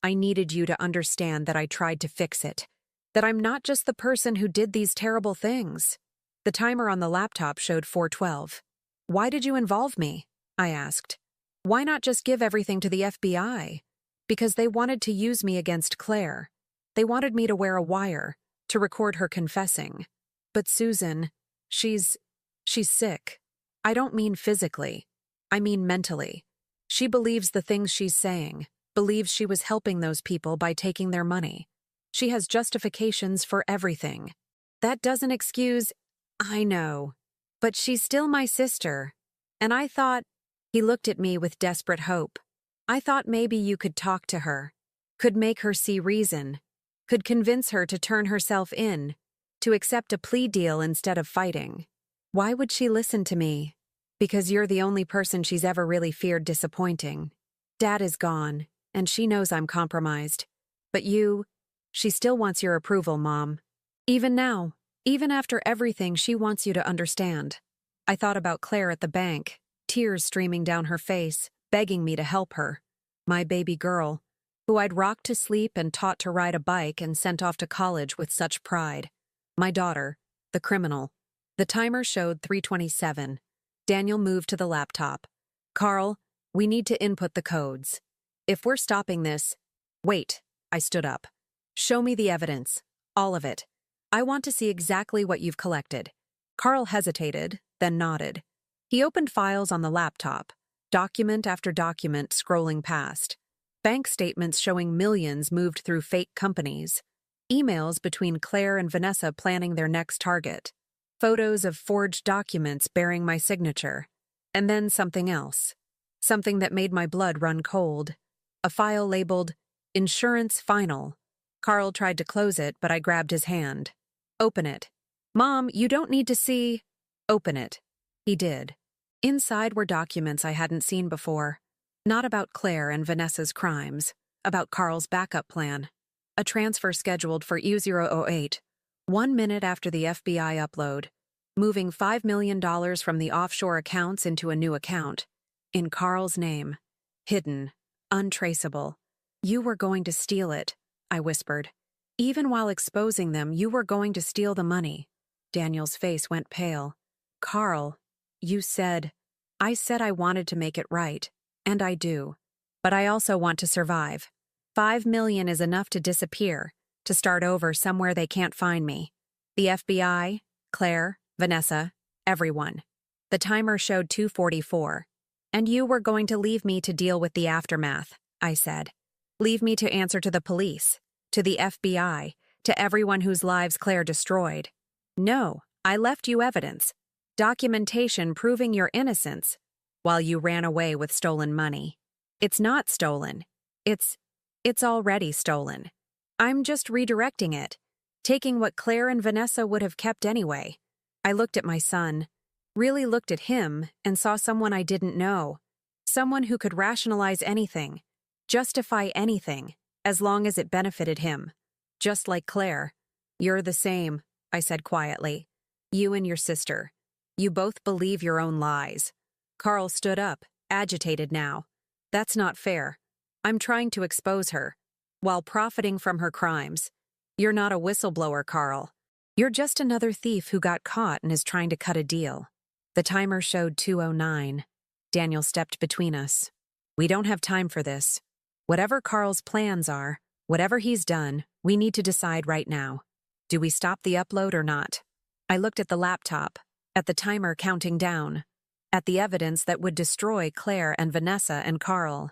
I needed you to understand that I tried to fix it, that I'm not just the person who did these terrible things. The timer on the laptop showed 4:12. Why did you involve me? I asked. Why not just give everything to the FBI? Because they wanted to use me against Claire. They wanted me to wear a wire, to record her confessing. But Susan, she's sick. I don't mean physically. I mean mentally. She believes the things she's saying, believes she was helping those people by taking their money. She has justifications for everything. That doesn't excuse... I know. But she's still my sister. And I thought... He looked at me with desperate hope. I thought maybe you could talk to her, could make her see reason, could convince her to turn herself in, to accept a plea deal instead of fighting. Why would she listen to me? Because you're the only person she's ever really feared disappointing. Dad is gone, and she knows I'm compromised. But she still wants your approval, Mom. Even now, even after everything, she wants you to understand. I thought about Claire at the bank, tears streaming down her face, begging me to help her. My baby girl, who I'd rocked to sleep and taught to ride a bike and sent off to college with such pride. My daughter, the criminal. The timer showed 3:27. Daniel moved to the laptop. Carl, we need to input the codes. If we're stopping this... Wait, I stood up. Show me the evidence. All of it. I want to see exactly what you've collected. Carl hesitated, then nodded. He opened files on the laptop, document after document scrolling past. Bank statements showing millions moved through fake companies. Emails between Claire and Vanessa planning their next target. Photos of forged documents bearing my signature. And then something else. Something that made my blood run cold. A file labeled, Insurance Final. Carl tried to close it, but I grabbed his hand. Open it. Mom, you don't need to see... Open it. He did. Inside were documents I hadn't seen before. Not about Claire and Vanessa's crimes. About Carl's backup plan. A transfer scheduled for U008, 1 minute after the FBI upload. Moving $5 million from the offshore accounts into a new account. In Carl's name. Hidden. Untraceable. You were going to steal it, I whispered. Even while exposing them, you were going to steal the money. Daniel's face went pale. Carl, you said... I said I wanted to make it right, and I do. But I also want to survive. $5 million is enough to disappear, to start over somewhere they can't find me. The FBI, Claire, Vanessa, everyone. The timer showed 2:44. And you were going to leave me to deal with the aftermath, I said. Leave me to answer to the police, to the FBI, to everyone whose lives Claire destroyed. No, I left you evidence. Documentation proving your innocence, while you ran away with stolen money. It's not stolen. It's already stolen. I'm just redirecting it, taking what Claire and Vanessa would have kept anyway. I looked at my son, really looked at him, and saw someone I didn't know. Someone who could rationalize anything, justify anything, as long as it benefited him. Just like Claire. You're the same, I said quietly. You and your sister. You both believe your own lies. Carl stood up, agitated now. That's not fair. I'm trying to expose her, while profiting from her crimes. You're not a whistleblower, Carl. You're just another thief who got caught and is trying to cut a deal. The timer showed 2:09. Daniel stepped between us. We don't have time for this. Whatever Carl's plans are, whatever he's done, we need to decide right now. Do we stop the upload or not? I looked at the laptop, at the timer counting down, at the evidence that would destroy Claire and Vanessa and Carl.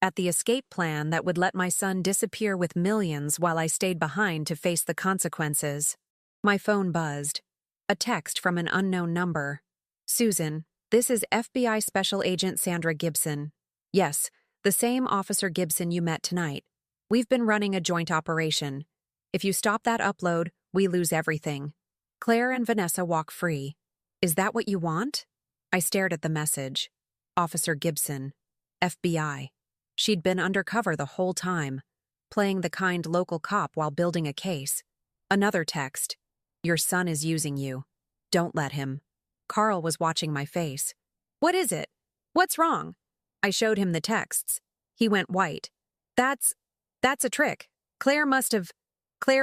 at the escape plan that would let my son disappear with millions while I stayed behind to face the consequences. My phone buzzed. A text from an unknown number. Susan, this is FBI Special Agent Sandra Gibson. Yes, the same Officer Gibson you met tonight. We've been running a joint operation. If you stop that upload, we lose everything. Claire and Vanessa walk free. Is that what you want? I stared at the message. Officer Gibson. FBI. She'd been undercover the whole time, playing the kind local cop while building a case. Another text. Your son is using you. Don't let him. Carl was watching my face. What is it? What's wrong? I showed him the texts. He went white. That's a trick. Claire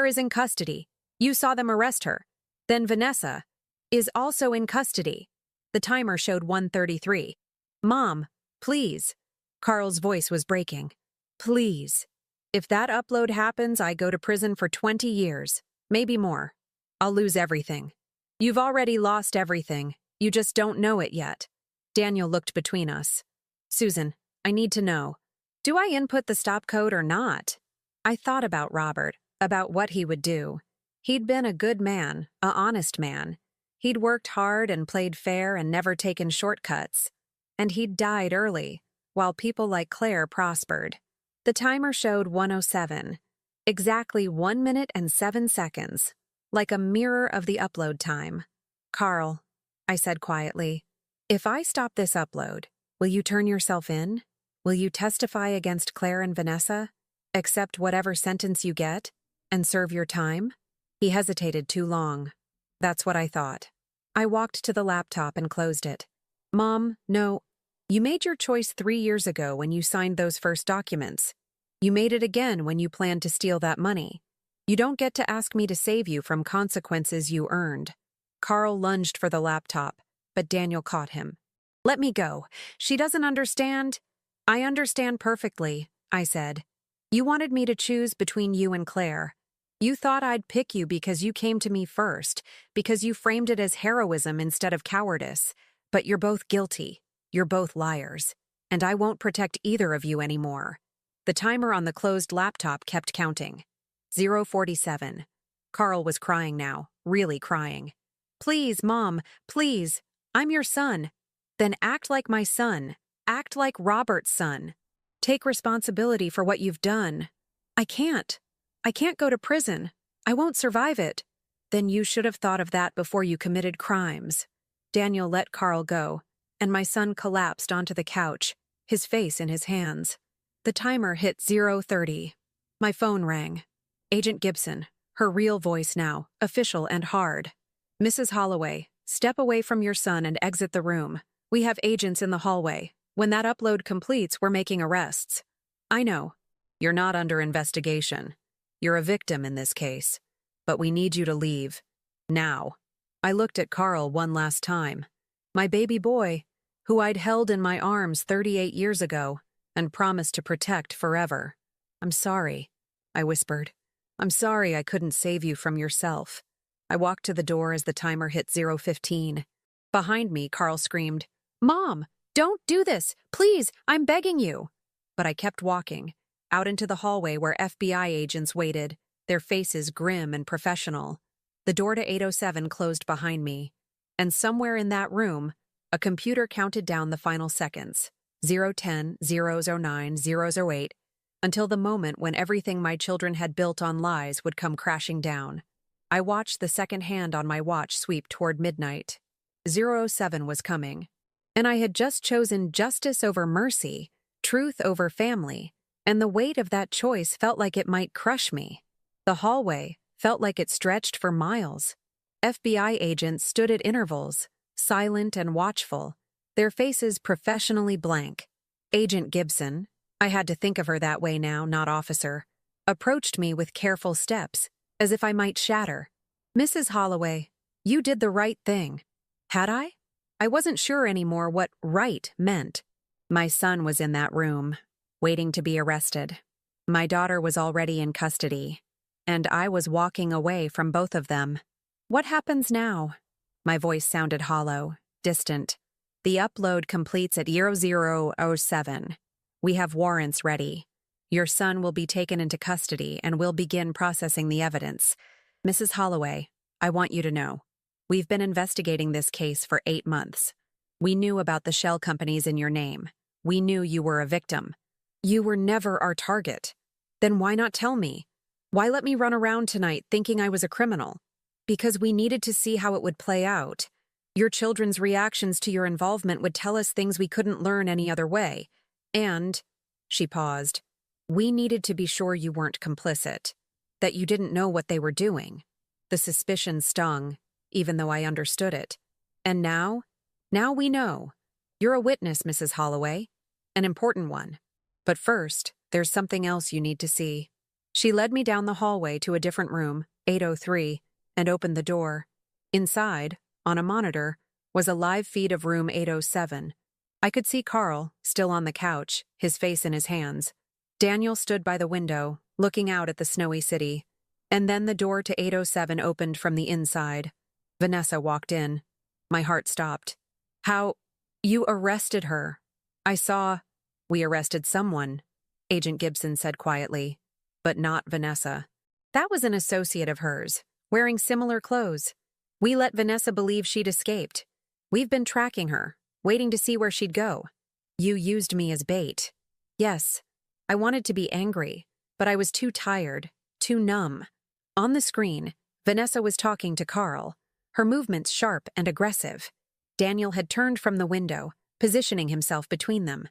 is in custody. You saw them arrest her. Then Vanessa is also in custody. The timer showed 1:33. Mom, please. Carl's voice was breaking. Please. If that upload happens, I go to prison for 20 years. Maybe more. I'll lose everything. You've already lost everything. You just don't know it yet. Daniel looked between us. Susan, I need to know. Do I input the stop code or not? I thought about Robert, about what he would do. He'd been a good man, a honest man. He'd worked hard and played fair and never taken shortcuts. And he'd died early, while people like Claire prospered. The timer showed 1:07, exactly 1 minute and 7 seconds, like a mirror of the upload time. Carl, I said quietly, if I stop this upload, will you turn yourself in? Will you testify against Claire and Vanessa, accept whatever sentence you get, and serve your time? He hesitated too long. That's what I thought. I walked to the laptop and closed it. Mom, no. You made your choice 3 years ago when you signed those first documents. You made it again when you planned to steal that money. You don't get to ask me to save you from consequences you earned. Carl lunged for the laptop, but Daniel caught him. Let me go. She doesn't understand. I understand perfectly, I said. You wanted me to choose between you and Claire. You thought I'd pick you because you came to me first, because you framed it as heroism instead of cowardice. But you're both guilty. You're both liars. And I won't protect either of you anymore. The timer on the closed laptop kept counting. 0:47. Carl was crying now, really crying. Please, Mom, please. I'm your son. Then act like my son. Act like Robert's son. Take responsibility for what you've done. I can't. I can't go to prison. I won't survive it. Then you should have thought of that before you committed crimes. Daniel let Carl go, and my son collapsed onto the couch, his face in his hands. The timer hit 0:30. My phone rang. Agent Gibson, her real voice now, official and hard. Mrs. Holloway, step away from your son and exit the room. We have agents in the hallway. When that upload completes, we're making arrests. I know. You're not under investigation. You're a victim in this case. But we need you to leave. Now. I looked at Carl one last time. My baby boy, who I'd held in my arms 38 years ago and promised to protect forever. I'm sorry, I whispered. I'm sorry I couldn't save you from yourself. I walked to the door as the timer hit 0:15. Behind me, Carl screamed, Mom, don't do this! Please, I'm begging you! But I kept walking, out into the hallway where FBI agents waited, their faces grim and professional. The door to 807 closed behind me, and somewhere in that room, a computer counted down the final seconds, 010, 009, 008, until the moment when everything my children had built on lies would come crashing down. I watched the second hand on my watch sweep toward midnight. 007 was coming, and I had just chosen justice over mercy, truth over family, and the weight of that choice felt like it might crush me. The hallway felt like it stretched for miles. FBI agents stood at intervals, silent and watchful, their faces professionally blank. Agent Gibson, I had to think of her that way now, not officer, approached me with careful steps, as if I might shatter. Mrs. Holloway, you did the right thing. Had I? I wasn't sure anymore what right meant. My son was in that room, waiting to be arrested. My daughter was already in custody, and I was walking away from both of them. What happens now? My voice sounded hollow, distant. The upload completes at 0007. We have warrants ready. Your son will be taken into custody and we'll begin processing the evidence. Mrs. Holloway, I want you to know. We've been investigating this case for 8 months. We knew about the shell companies in your name. We knew you were a victim. You were never our target. Then why not tell me? Why let me run around tonight thinking I was a criminal? Because we needed to see how it would play out. Your children's reactions to your involvement would tell us things we couldn't learn any other way. And, she paused, we needed to be sure you weren't complicit, that you didn't know what they were doing. The suspicion stung, even though I understood it. And now we know. You're a witness, Mrs. Holloway. An important one. But first, there's something else you need to see. She led me down the hallway to a different room, 803, and opened the door. Inside, on a monitor, was a live feed of room 807. I could see Carl, still on the couch, his face in his hands. Daniel stood by the window, looking out at the snowy city. And then the door to 807 opened from the inside. Vanessa walked in. My heart stopped. How? You arrested her. I saw. We arrested someone, Agent Gibson said quietly. But not Vanessa. That was an associate of hers, wearing similar clothes. We let Vanessa believe she'd escaped. We've been tracking her, waiting to see where she'd go. You used me as bait. Yes, I wanted to be angry, but I was too tired, too numb. On the screen, Vanessa was talking to Carl, her movements sharp and aggressive. Daniel had turned from the window, positioning himself between them.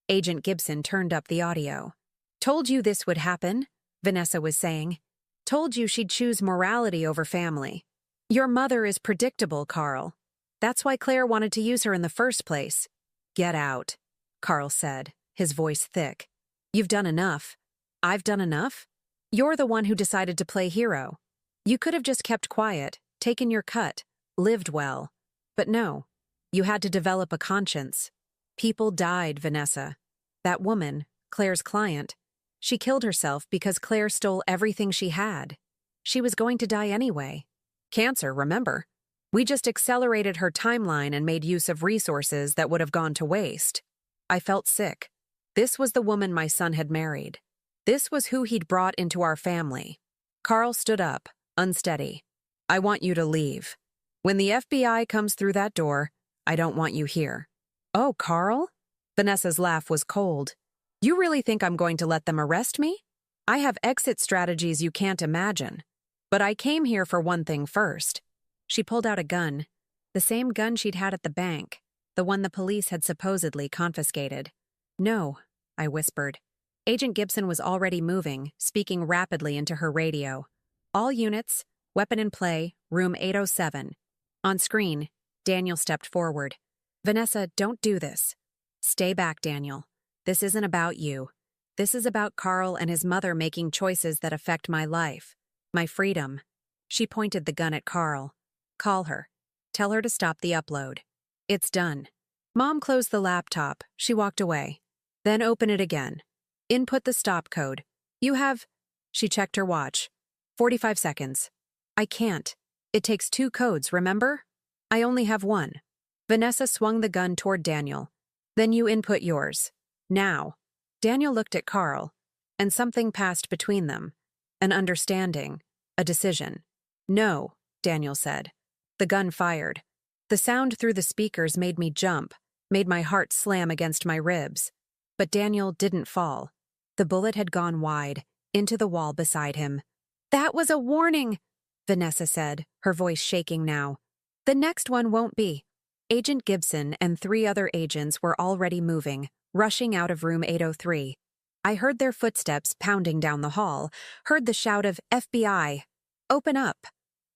Agent Gibson turned up the audio. Told you this would happen, Vanessa was saying. Told you she'd choose morality over family. Your mother is predictable, Carl. That's why Claire wanted to use her in the first place. Get out, Carl said, his voice thick. You've done enough. I've done enough? You're the one who decided to play hero. You could have just kept quiet, taken your cut, lived well. But no, you had to develop a conscience. People died, Vanessa. That woman, Claire's client, she killed herself because Claire stole everything she had. She was going to die anyway. Cancer, remember? We just accelerated her timeline and made use of resources that would have gone to waste. I felt sick. This was the woman my son had married. This was who he'd brought into our family. Carl stood up, unsteady. I want you to leave. When the FBI comes through that door, I don't want you here. Oh, Carl? Vanessa's laugh was cold. You really think I'm going to let them arrest me? I have exit strategies you can't imagine. But I came here for one thing first. She pulled out a gun, the same gun she'd had at the bank, the one the police had supposedly confiscated. No, I whispered. Agent Gibson was already moving, speaking rapidly into her radio. All units, weapon in play, room 807. On screen, Daniel stepped forward. Vanessa, don't do this. Stay back, Daniel. This isn't about you. This is about Carl and his mother making choices that affect my life. My freedom. She pointed the gun at Carl. Call her. Tell her to stop the upload. It's done. Mom closed the laptop. She walked away. Then open it again. Input the stop code. You have... She checked her watch. 45 seconds. I can't. It takes 2 codes, remember? I only have 1. Vanessa swung the gun toward Daniel. Then you input yours. Now. Daniel looked at Carl, and something passed between them. An understanding. A decision. No, Daniel said. The gun fired. The sound through the speakers made me jump, made my heart slam against my ribs. But Daniel didn't fall. The bullet had gone wide, into the wall beside him. That was a warning, Vanessa said, her voice shaking now. The next one won't be. Agent Gibson and 3 other agents were already moving, rushing out of room 803. I heard their footsteps pounding down the hall, heard the shout of FBI. Open up.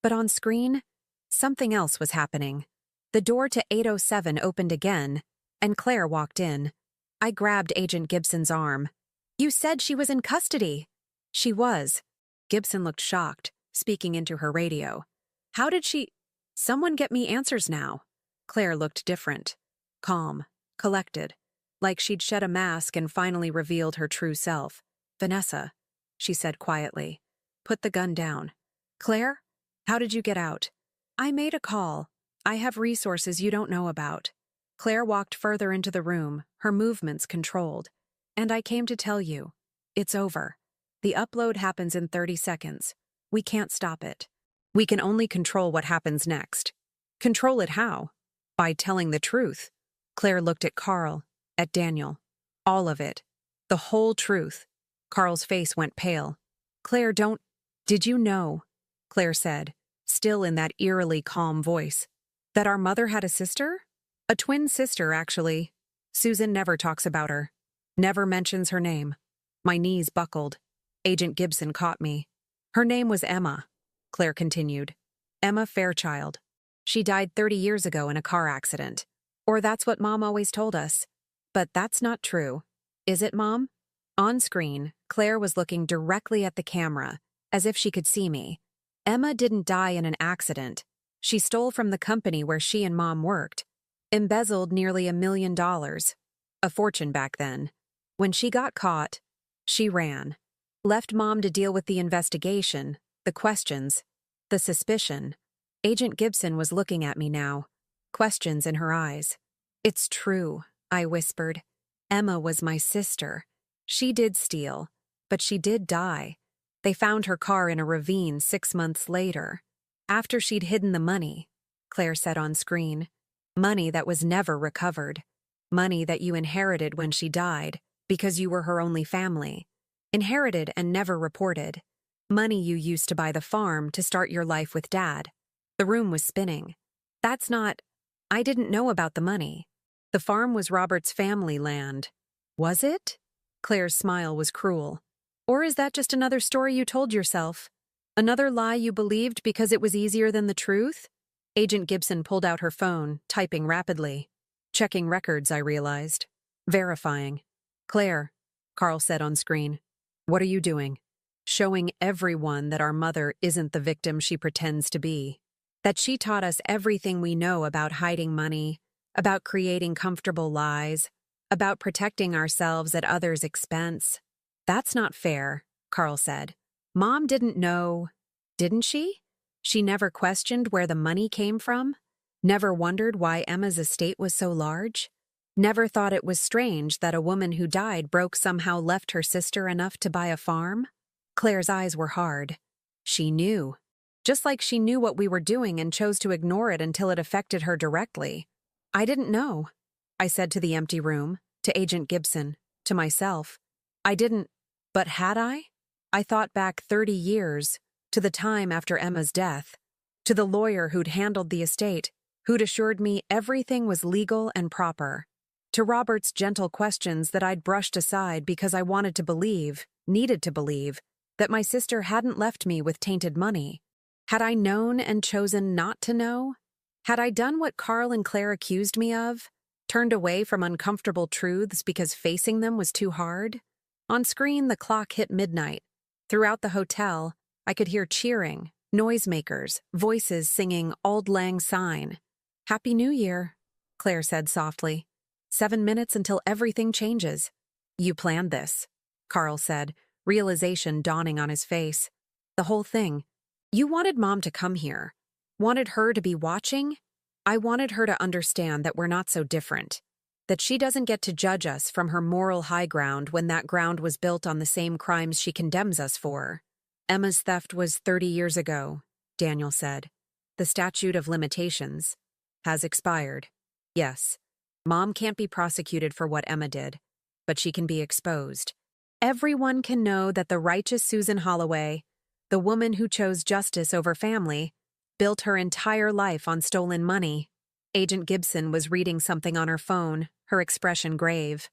But on screen, something else was happening. The door to 807 opened again, and Claire walked in. I grabbed Agent Gibson's arm. You said she was in custody. She was. Gibson looked shocked, speaking into her radio. How did she... Someone get me answers now. Claire looked different. Calm, collected, like she'd shed a mask and finally revealed her true self. Vanessa, she said quietly. Put the gun down. Claire, how did you get out? I made a call. I have resources you don't know about. Claire walked further into the room, her movements controlled. And I came to tell you, it's over. The upload happens in 30 seconds. We can't stop it. We can only control what happens next. Control it how? By telling the truth. Claire looked at Carl, at Daniel. All of it. The whole truth. Carl's face went pale. Claire, don't... Did you know, Claire said, still in that eerily calm voice, that our mother had a sister? A twin sister, actually. Susan never talks about her. Never mentions her name. My knees buckled. Agent Gibson caught me. Her name was Emma, Claire continued. Emma Fairchild. She died 30 years ago in a car accident. Or that's what Mom always told us. But that's not true. Is it, Mom? On screen, Claire was looking directly at the camera, as if she could see me. Emma didn't die in an accident. She stole from the company where she and Mom worked. Embezzled nearly $1 million. A fortune back then. When she got caught, she ran. Left Mom to deal with the investigation, the questions, the suspicion. Agent Gibson was looking at me now. Questions in her eyes. It's true, I whispered. Emma was my sister. She did steal, but she did die. They found her car in a ravine 6 months later. After she'd hidden the money, Claire said on screen. Money that was never recovered. Money that you inherited when she died, because you were her only family. Inherited and never reported. Money you used to buy the farm to start your life with Dad. The room was spinning. That's not... I didn't know about the money. The farm was Robert's family land. Was it? Claire's smile was cruel. Or is that just another story you told yourself? Another lie you believed because it was easier than the truth? Agent Gibson pulled out her phone, typing rapidly. Checking records, I realized. Verifying. Claire, Carl said on screen. What are you doing? Showing everyone that our mother isn't the victim she pretends to be. That she taught us everything we know about hiding money, about creating comfortable lies, about protecting ourselves at others' expense. That's not fair, Carl said. Mom didn't know, didn't she? She never questioned where the money came from? Never wondered why Emma's estate was so large? Never thought it was strange that a woman who died broke somehow left her sister enough to buy a farm? Claire's eyes were hard. She knew. Just like she knew what we were doing and chose to ignore it until it affected her directly. I didn't know, I said to the empty room, to Agent Gibson, to myself. I didn't, but had I? I thought back 30 years, to the time after Emma's death, to the lawyer who'd handled the estate, who'd assured me everything was legal and proper, to Robert's gentle questions that I'd brushed aside because I wanted to believe, needed to believe, that my sister hadn't left me with tainted money. Had I known and chosen not to know? Had I done what Carl and Claire accused me of? Turned away from uncomfortable truths because facing them was too hard? On screen, the clock hit midnight. Throughout the hotel, I could hear cheering, noisemakers, voices singing Auld Lang Syne. Happy New Year, Claire said softly. 7 minutes until everything changes. You planned this, Carl said, realization dawning on his face. The whole thing. You wanted Mom to come here. Wanted her to be watching? I wanted her to understand that we're not so different. That she doesn't get to judge us from her moral high ground when that ground was built on the same crimes she condemns us for. Emma's theft was 30 years ago, Daniel said. The statute of limitations has expired. Yes, Mom can't be prosecuted for what Emma did, but she can be exposed. Everyone can know that the righteous Susan Holloway, the woman who chose justice over family, built her entire life on stolen money. Agent Gibson was reading something on her phone, her expression grave.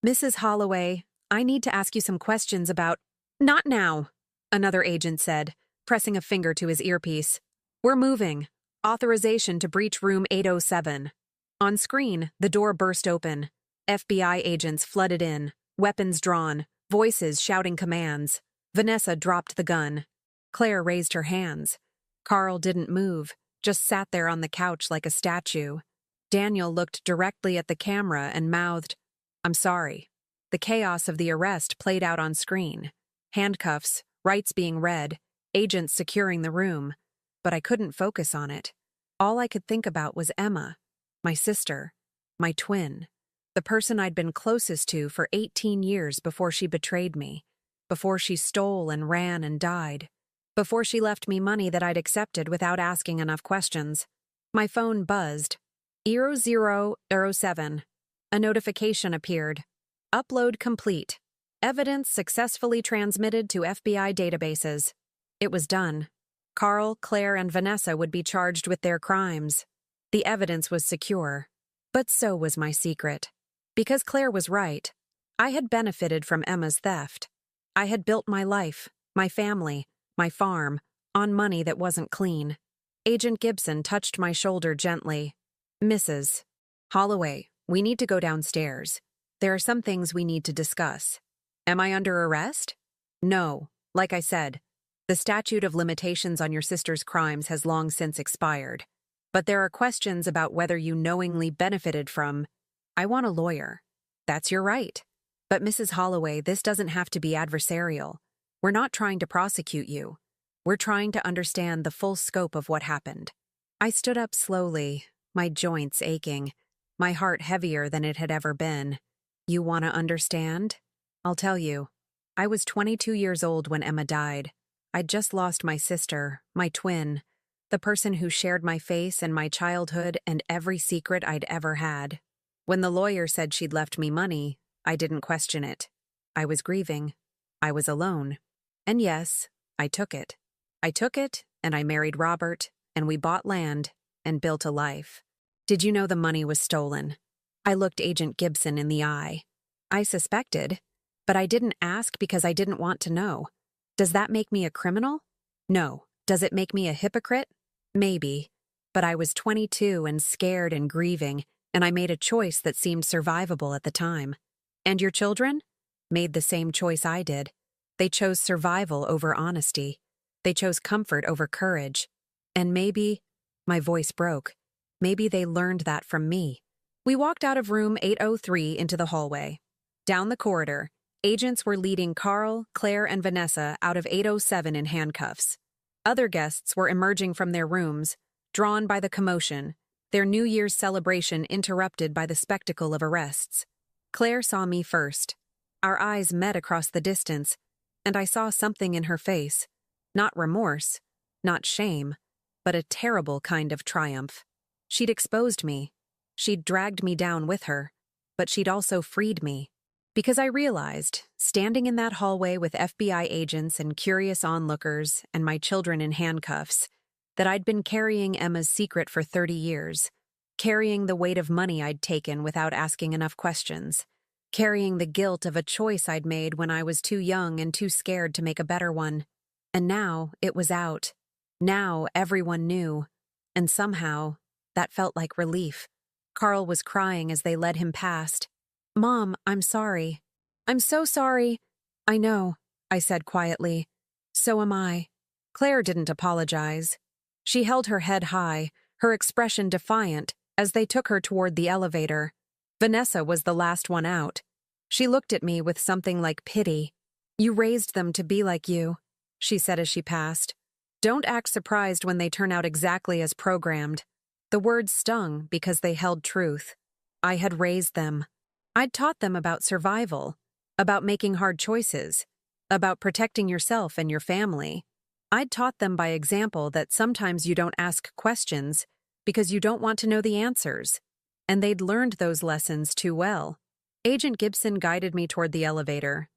Mrs. Holloway, I need to ask you some questions about— Not now, another agent said, pressing a finger to his earpiece. We're moving. Authorization to breach room 807. On screen, the door burst open. FBI agents flooded in, weapons drawn, voices shouting commands. Vanessa dropped the gun. Claire raised her hands. Carl didn't move, just sat there on the couch like a statue. Daniel looked directly at the camera and mouthed, I'm sorry. The chaos of the arrest played out on screen. Handcuffs, rights being read, agents securing the room. But I couldn't focus on it. All I could think about was Emma, my sister, my twin. The person I'd been closest to for 18 years before she betrayed me, before she stole and ran and died, before she left me money that I'd accepted without asking enough questions. My phone buzzed. 0007. A notification appeared. Upload complete. Evidence successfully transmitted to FBI databases. It was done. Carl, Claire, and Vanessa would be charged with their crimes. The evidence was secure. But so was my secret. Because Claire was right. I had benefited from Emma's theft. I had built my life, my family, my farm, on money that wasn't clean. Agent Gibson touched my shoulder gently. Mrs. Holloway, we need to go downstairs. There are some things we need to discuss. Am I under arrest? No. Like I said, the statute of limitations on your sister's crimes has long since expired. But there are questions about whether you knowingly benefited from... I want a lawyer. That's your right. But Mrs. Holloway, this doesn't have to be adversarial. We're not trying to prosecute you. We're trying to understand the full scope of what happened. I stood up slowly, my joints aching, my heart heavier than it had ever been. You want to understand? I'll tell you. I was 22 years old when Emma died. I'd just lost my sister, my twin, the person who shared my face and my childhood and every secret I'd ever had. When the lawyer said she'd left me money, I didn't question it. I was grieving. I was alone. And yes, I took it. I took it, and I married Robert, and we bought land and built a life. Did you know the money was stolen? I looked Agent Gibson in the eye. I suspected, but I didn't ask because I didn't want to know. Does that make me a criminal? No. Does it make me a hypocrite? Maybe. But I was 22 and scared and grieving, and I made a choice that seemed survivable at the time. And your children? Made the same choice I did. They chose survival over honesty. They chose comfort over courage. And maybe, my voice broke, maybe they learned that from me. We walked out of room 803 into the hallway. Down the corridor, agents were leading Carl, Claire, and Vanessa out of 807 in handcuffs. Other guests were emerging from their rooms, drawn by the commotion, their New Year's celebration interrupted by the spectacle of arrests. Claire saw me first. Our eyes met across the distance, and I saw something in her face. Not remorse, not shame, but a terrible kind of triumph. She'd exposed me. She'd dragged me down with her, but she'd also freed me. Because I realized, standing in that hallway with FBI agents and curious onlookers and my children in handcuffs, that I'd been carrying Emma's secret for 30 years, carrying the weight of money I'd taken without asking enough questions, carrying the guilt of a choice I'd made when I was too young and too scared to make a better one. And now it was out. Now everyone knew. And somehow, that felt like relief. Carl was crying as they led him past. Mom, I'm sorry. I'm so sorry. I know, I said quietly. So am I. Claire didn't apologize. She held her head high, her expression defiant, as they took her toward the elevator. Vanessa was the last one out. She looked at me with something like pity. You raised them to be like you, she said as she passed. Don't act surprised when they turn out exactly as programmed. The words stung because they held truth. I had raised them. I'd taught them about survival, about making hard choices, about protecting yourself and your family. I'd taught them by example that sometimes you don't ask questions because you don't want to know the answers, and they'd learned those lessons too well. Agent Gibson guided me toward the elevator.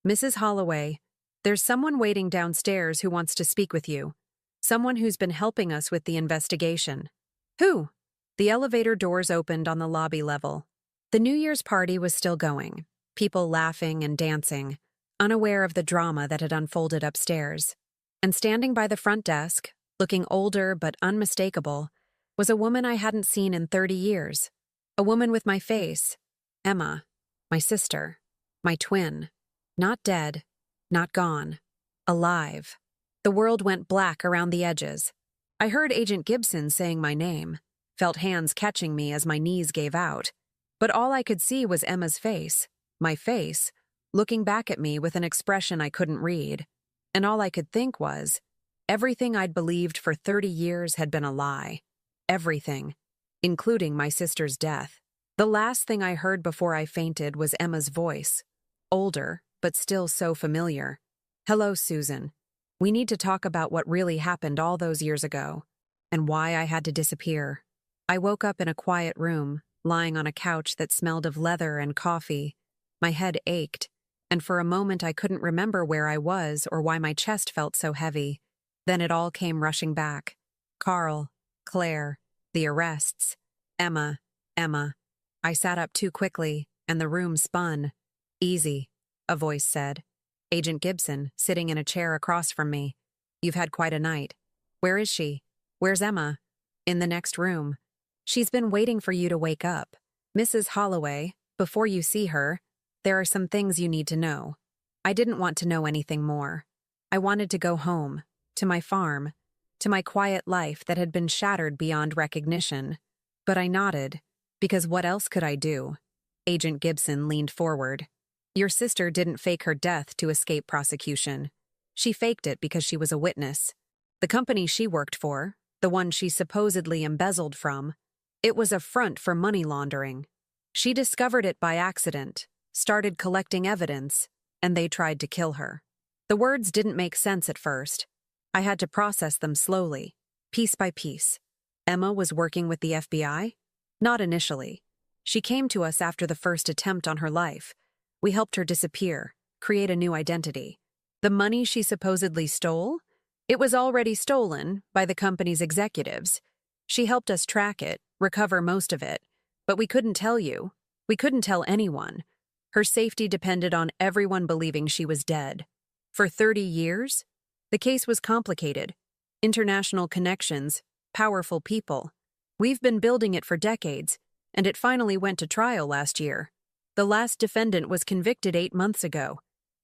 Mrs. Holloway, there's someone waiting downstairs who wants to speak with you. Someone who's been helping us with the investigation. Who? The elevator doors opened on the lobby level. The New Year's party was still going, people laughing and dancing, unaware of the drama that had unfolded upstairs. And standing by the front desk, looking older but unmistakable, was a woman I hadn't seen in 30 years. A woman with my face. Emma. My sister. My twin. Not dead. Not gone. Alive. The world went black around the edges. I heard Agent Gibson saying my name, felt hands catching me as my knees gave out. But all I could see was Emma's face, my face, looking back at me with an expression I couldn't read. And all I could think was, everything I'd believed for 30 years had been a lie. Everything, including my sister's death. The last thing I heard before I fainted was Emma's voice. Older, but still so familiar. "Hello, Susan. We need to talk about what really happened all those years ago, and why I had to disappear." I woke up in a quiet room, lying on a couch that smelled of leather and coffee. My head ached, and for a moment I couldn't remember where I was or why my chest felt so heavy. Then it all came rushing back. Carl, Claire, the arrests, Emma. I sat up too quickly, and the room spun. "Easy," a voice said. Agent Gibson, sitting in a chair across from me. "You've had quite a night. Where is she? Where's Emma?" "In the next room. She's been waiting for you to wake up. Mrs. Holloway, before you see her, there are some things you need to know." I didn't want to know anything more. I wanted to go home, to my farm, to my quiet life that had been shattered beyond recognition. But I nodded, because what else could I do? Agent Gibson leaned forward. "Your sister didn't fake her death to escape prosecution. She faked it because she was a witness. The company she worked for, the one she supposedly embezzled from, it was a front for money laundering. She discovered it by accident, started collecting evidence, and they tried to kill her." The words didn't make sense at first. I had to process them slowly, piece by piece. Emma was working with the FBI? Not initially. She came to us after the first attempt on her life. We helped her disappear, create a new identity. The money she supposedly stole? It was already stolen by the company's executives. She helped us track it, recover most of it, but we couldn't tell you. We couldn't tell anyone. Her safety depended on everyone believing she was dead. For 30 years? The case was complicated. International connections, powerful people. We've been building it for decades, and it finally went to trial last year. The last defendant was convicted 8 months ago.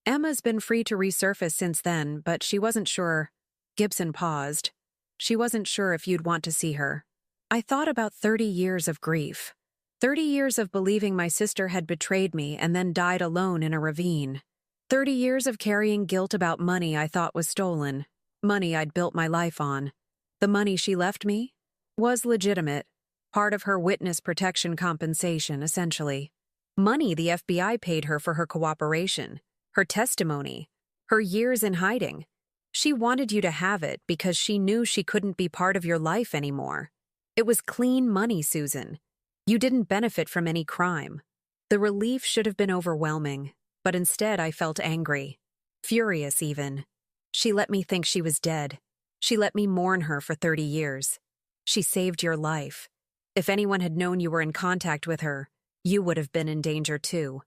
Emma's been free to resurface since then, but she wasn't sure. Gibson paused. "She wasn't sure if you'd want to see her." I thought about 30 years of grief. 30 years of believing my sister had betrayed me and then died alone in a ravine. 30 years of carrying guilt about money I thought was stolen. Money I'd built my life on. The money she left me was legitimate. Part of her witness protection compensation, essentially. Money the FBI paid her for her cooperation, her testimony, her years in hiding. She wanted you to have it because she knew she couldn't be part of your life anymore. It was clean money, Susan. You didn't benefit from any crime. The relief should have been overwhelming, but instead I felt angry. Furious, even. She let me think she was dead. She let me mourn her for 30 years. She saved your life. If anyone had known you were in contact with her, you would have been in danger too.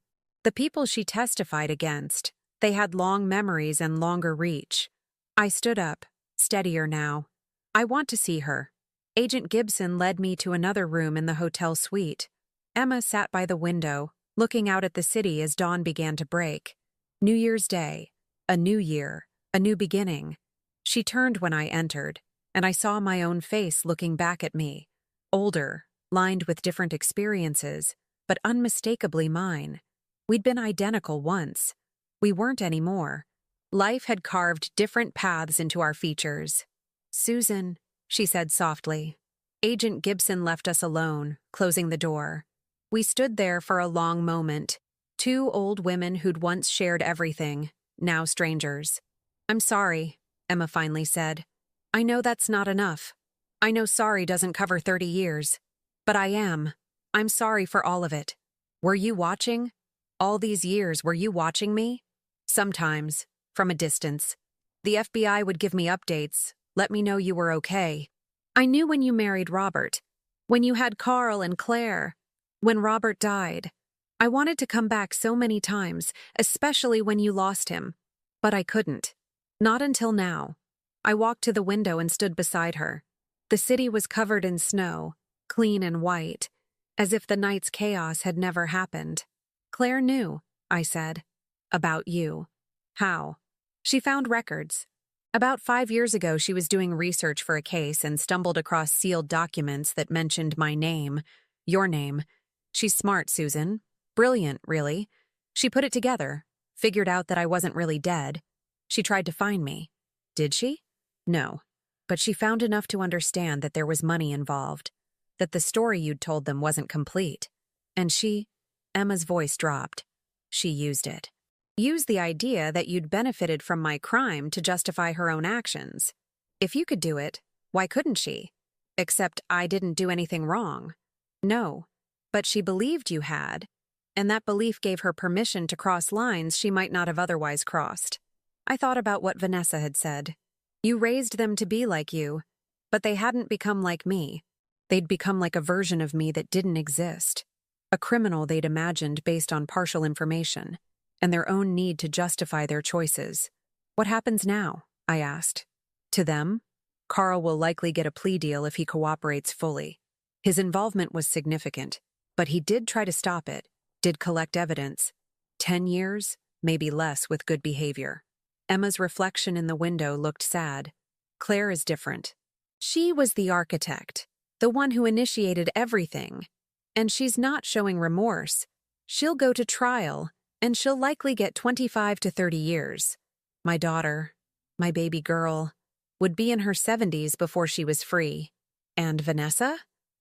The people she testified against, they had long memories and longer reach. I stood up, steadier now. "I want to see her." Agent Gibson led me to another room in the hotel suite. Emma sat by the window, looking out at the city as dawn began to break. New Year's Day, a new year, a new beginning. She turned when I entered, and I saw my own face looking back at me. Older, lined with different experiences, but unmistakably mine. We'd been identical once. We weren't anymore. Life had carved different paths into our features. "Susan," she said softly. Agent Gibson left us alone, closing the door. We stood there for a long moment. Two old women who'd once shared everything, now strangers. "I'm sorry," Emma finally said. "I know that's not enough. I know sorry doesn't cover 30 years. But I am. I'm sorry for all of it. Were you watching? All these years, were you watching me?" "Sometimes, from a distance. The FBI would give me updates, let me know you were okay. I knew when you married Robert, when you had Carl and Claire, when Robert died. I wanted to come back so many times, especially when you lost him. But I couldn't. Not until now." I walked to the window and stood beside her. The city was covered in snow, clean and white, as if the night's chaos had never happened. "Claire knew," I said. "About you." "How?" "She found records. About 5 years ago, she was doing research for a case and stumbled across sealed documents that mentioned my name, your name. She's smart, Susan. Brilliant, really. She put it together, figured out that I wasn't really dead. She tried to find me." "Did she?" "No. But she found enough to understand that there was money involved, that the story you'd told them wasn't complete. And Emma's voice dropped. She used it. Used the idea that you'd benefited from my crime to justify her own actions. If you could do it, why couldn't she? Except I didn't do anything wrong. No, but she believed you had, and that belief gave her permission to cross lines she might not have otherwise crossed. I thought about what Vanessa had said. You raised them to be like you, but they hadn't become like me. They'd become like a version of me that didn't exist. A criminal they'd imagined based on partial information, and their own need to justify their choices. What happens now? I asked. To them, Carl will likely get a plea deal if he cooperates fully. His involvement was significant, but he did try to stop it, did collect evidence. 10 years, maybe less with good behavior. Emma's reflection in the window looked sad. Claire is different. She was the architect, the one who initiated everything. And she's not showing remorse. She'll go to trial, and she'll likely get 25 to 30 years. My daughter, my baby girl, would be in her 70s before she was free. And Vanessa?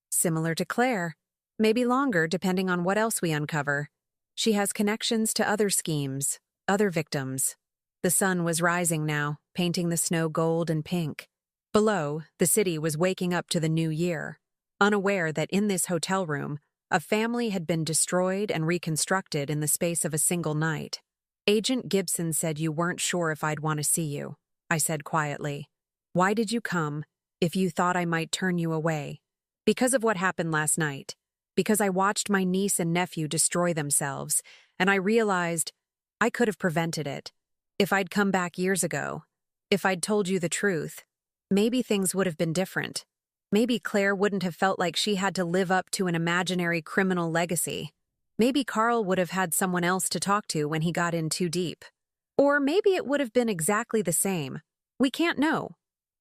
Similar to Claire. Maybe longer, depending on what else we uncover. She has connections to other schemes, other victims. The sun was rising now, painting the snow gold and pink. Below, the city was waking up to the new year, unaware that in this hotel room, a family had been destroyed and reconstructed in the space of a single night. Agent Gibson said you weren't sure if I'd want to see you, I said quietly. Why did you come, if you thought I might turn you away? Because of what happened last night. Because I watched my niece and nephew destroy themselves, and I realized I could have prevented it. If I'd come back years ago, if I'd told you the truth, maybe things would have been different. Maybe Claire wouldn't have felt like she had to live up to an imaginary criminal legacy. Maybe Carl would have had someone else to talk to when he got in too deep. Or maybe it would have been exactly the same. We can't know.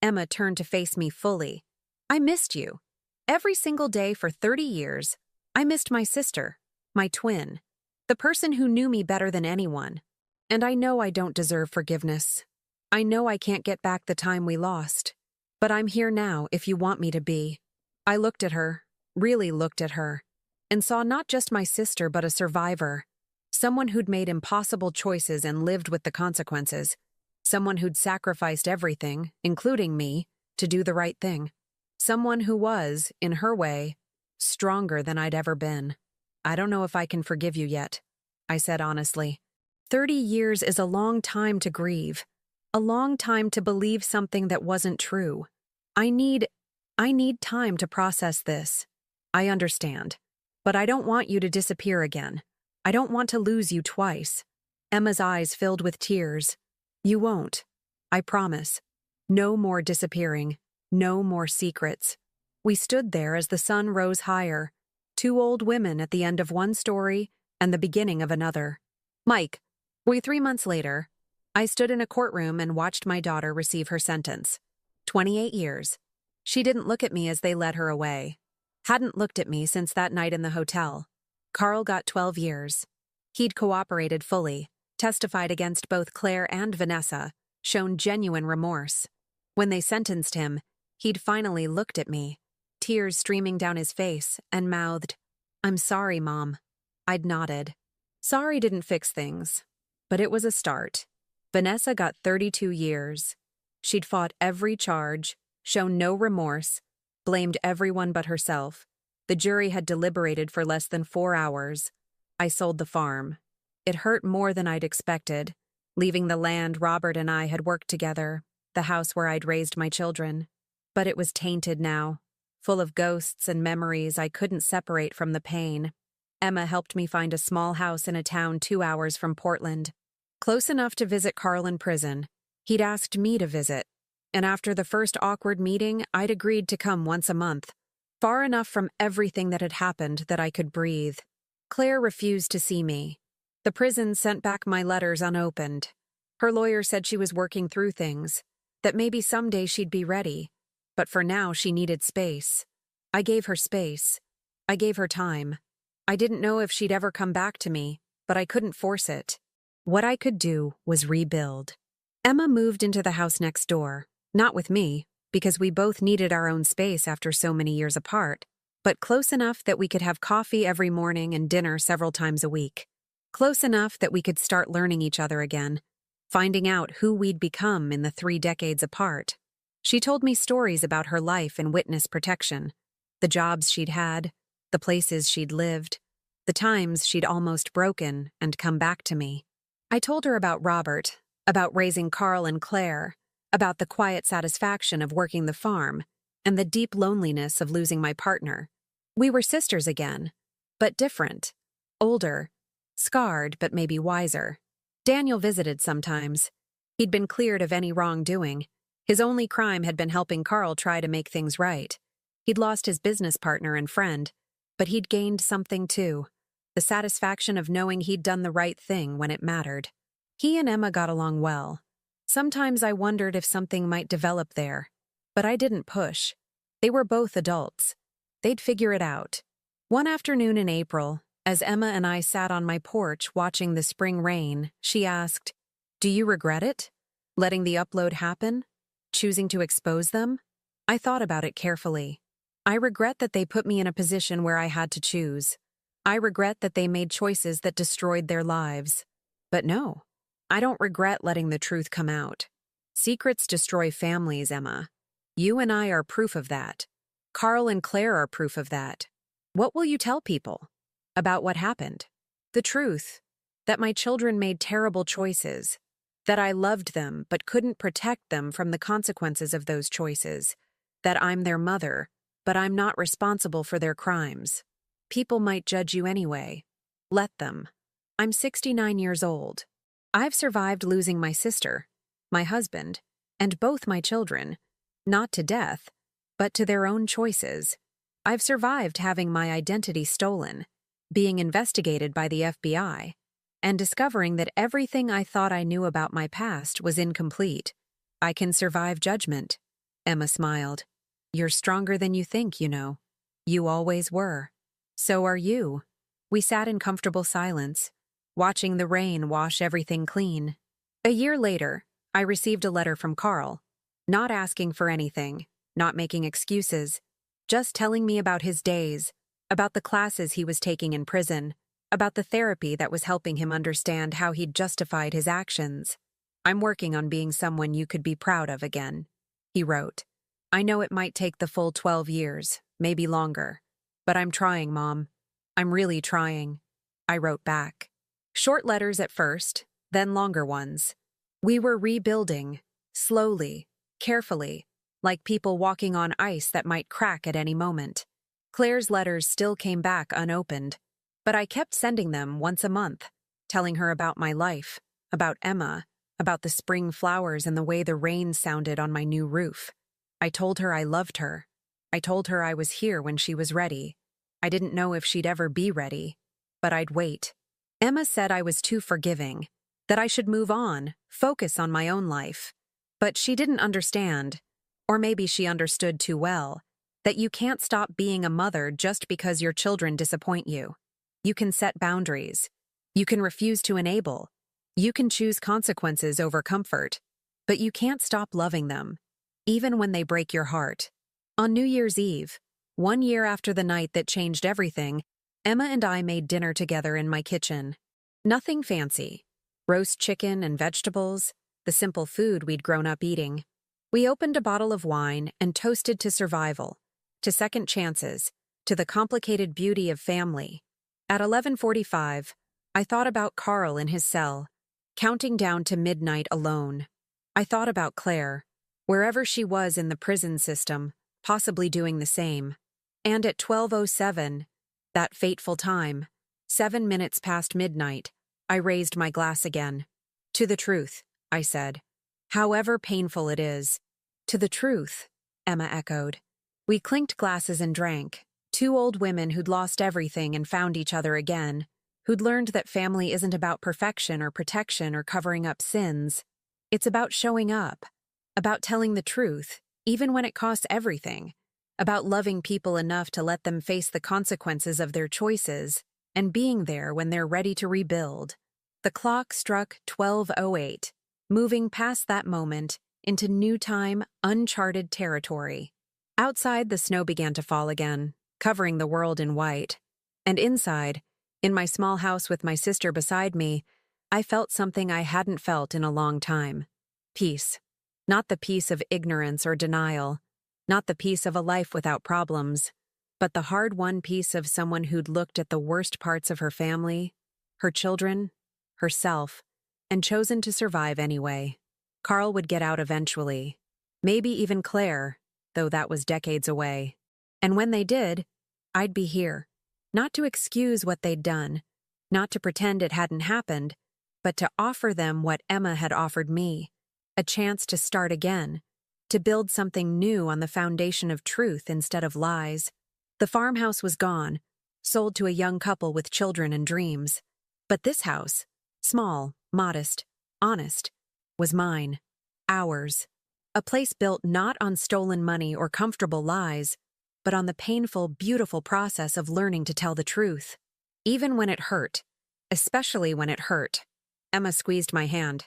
Emma turned to face me fully. I missed you. Every single day for 30 years, I missed my sister, my twin, the person who knew me better than anyone. And I know I don't deserve forgiveness. I know I can't get back the time we lost. But I'm here now if you want me to be. I looked at her, really looked at her, and saw not just my sister but a survivor. Someone who'd made impossible choices and lived with the consequences. Someone who'd sacrificed everything, including me, to do the right thing. Someone who was, in her way, stronger than I'd ever been. I don't know if I can forgive you yet, I said honestly. 30 years is a long time to grieve. A long time to believe something that wasn't true. I need time to process this. I understand. But I don't want you to disappear again. I don't want to lose you twice. Emma's eyes filled with tears. You won't. I promise. No more disappearing. No more secrets. We stood there as the sun rose higher. Two old women at the end of one story and the beginning of another. Mike, 3 months later, I stood in a courtroom and watched my daughter receive her sentence. 28 years. She didn't look at me as they led her away. Hadn't looked at me since that night in the hotel. Carl got 12 years. He'd cooperated fully, testified against both Claire and Vanessa, shown genuine remorse. When they sentenced him, he'd finally looked at me, tears streaming down his face, and mouthed, "I'm sorry, Mom." I'd nodded. Sorry didn't fix things, but it was a start. Vanessa got 32 years. She'd fought every charge, shown no remorse, blamed everyone but herself. The jury had deliberated for less than 4 hours. I sold the farm. It hurt more than I'd expected, leaving the land Robert and I had worked together, the house where I'd raised my children. But it was tainted now, full of ghosts and memories I couldn't separate from the pain. Emma helped me find a small house in a town 2 hours from Portland. Close enough to visit Carl in prison. He'd asked me to visit, and after the first awkward meeting, I'd agreed to come once a month, far enough from everything that had happened that I could breathe. Claire refused to see me. The prison sent back my letters unopened. Her lawyer said she was working through things, that maybe someday she'd be ready, but for now she needed space. I gave her space. I gave her time. I didn't know if she'd ever come back to me, but I couldn't force it. What I could do was rebuild. Emma moved into the house next door, not with me, because we both needed our own space after so many years apart, but close enough that we could have coffee every morning and dinner several times a week. Close enough that we could start learning each other again, finding out who we'd become in the 3 decades apart. She told me stories about her life in witness protection, the jobs she'd had, the places she'd lived, the times she'd almost broken and come back to me. I told her about Robert, about raising Carl and Claire, about the quiet satisfaction of working the farm, and the deep loneliness of losing my partner. We were sisters again, but different, older, scarred but maybe wiser. Daniel visited sometimes. He'd been cleared of any wrongdoing. His only crime had been helping Carl try to make things right. He'd lost his business partner and friend, but he'd gained something too, the satisfaction of knowing he'd done the right thing when it mattered. He and Emma got along well. Sometimes I wondered if something might develop there, but I didn't push. They were both adults. They'd figure it out. One afternoon in April, as Emma and I sat on my porch watching the spring rain, she asked, "Do you regret it? Letting the upload happen? Choosing to expose them?" I thought about it carefully. I regret that they put me in a position where I had to choose. I regret that they made choices that destroyed their lives. But no, I don't regret letting the truth come out. Secrets destroy families, Emma. You and I are proof of that. Carl and Claire are proof of that. What will you tell people about what happened? The truth, that my children made terrible choices, that I loved them but couldn't protect them from the consequences of those choices, that I'm their mother, but I'm not responsible for their crimes. People might judge you anyway. Let them. I'm 69 years old. I've survived losing my sister, my husband, and both my children, not to death, but to their own choices. I've survived having my identity stolen, being investigated by the FBI, and discovering that everything I thought I knew about my past was incomplete. I can survive judgment. Emma smiled. You're stronger than you think, you know. You always were. So are you. We sat in comfortable silence, watching the rain wash everything clean. A year later, I received a letter from Carl, not asking for anything, not making excuses, just telling me about his days, about the classes he was taking in prison, about the therapy that was helping him understand how he'd justified his actions. I'm working on being someone you could be proud of again, he wrote. I know it might take the full 12 years, maybe longer, but I'm trying, Mom. I'm really trying, I wrote back. Short letters at first, then longer ones. We were rebuilding, slowly, carefully, like people walking on ice that might crack at any moment. Claire's letters still came back unopened, but I kept sending them once a month, telling her about my life, about Emma, about the spring flowers and the way the rain sounded on my new roof. I told her I loved her. I told her I was here when she was ready. I didn't know if she'd ever be ready, but I'd wait. Emma said I was too forgiving, that I should move on, focus on my own life. But she didn't understand, or maybe she understood too well, that you can't stop being a mother just because your children disappoint you. You can set boundaries. You can refuse to enable. You can choose consequences over comfort. But you can't stop loving them, even when they break your heart. On New Year's Eve, 1 year after the night that changed everything, Emma and I made dinner together in my kitchen. Nothing fancy. Roast chicken and vegetables, the simple food we'd grown up eating. We opened a bottle of wine and toasted to survival, to second chances, to the complicated beauty of family. At 11:45, I thought about Carl in his cell, counting down to midnight alone. I thought about Claire, wherever she was in the prison system, possibly doing the same. And at 12:07, that fateful time, 7 minutes past midnight, I raised my glass again. To the truth, I said. However painful it is. To the truth, Emma echoed. We clinked glasses and drank. Two old women who'd lost everything and found each other again, who'd learned that family isn't about perfection or protection or covering up sins. It's about showing up, about telling the truth, even when it costs everything, about loving people enough to let them face the consequences of their choices, and being there when they're ready to rebuild. The clock struck 12:08, moving past that moment into new time, uncharted territory. Outside, the snow began to fall again. covering the world in white. And inside, in my small house with my sister beside me, I felt something I hadn't felt in a long time. Peace. Not the peace of ignorance or denial, not the peace of a life without problems, but the hard-won peace of someone who'd looked at the worst parts of her family, her children, herself, and chosen to survive anyway. Carl would get out eventually. Maybe even Claire, though that was decades away. And when they did, I'd be here. Not to excuse what they'd done, not to pretend it hadn't happened, but to offer them what Emma had offered me, a chance to start again, to build something new on the foundation of truth instead of lies. The farmhouse was gone, sold to a young couple with children and dreams. But this house, small, modest, honest, was mine, ours. A place built not on stolen money or comfortable lies, but on the painful, beautiful process of learning to tell the truth. Even when it hurt, especially when it hurt. Emma squeezed my hand.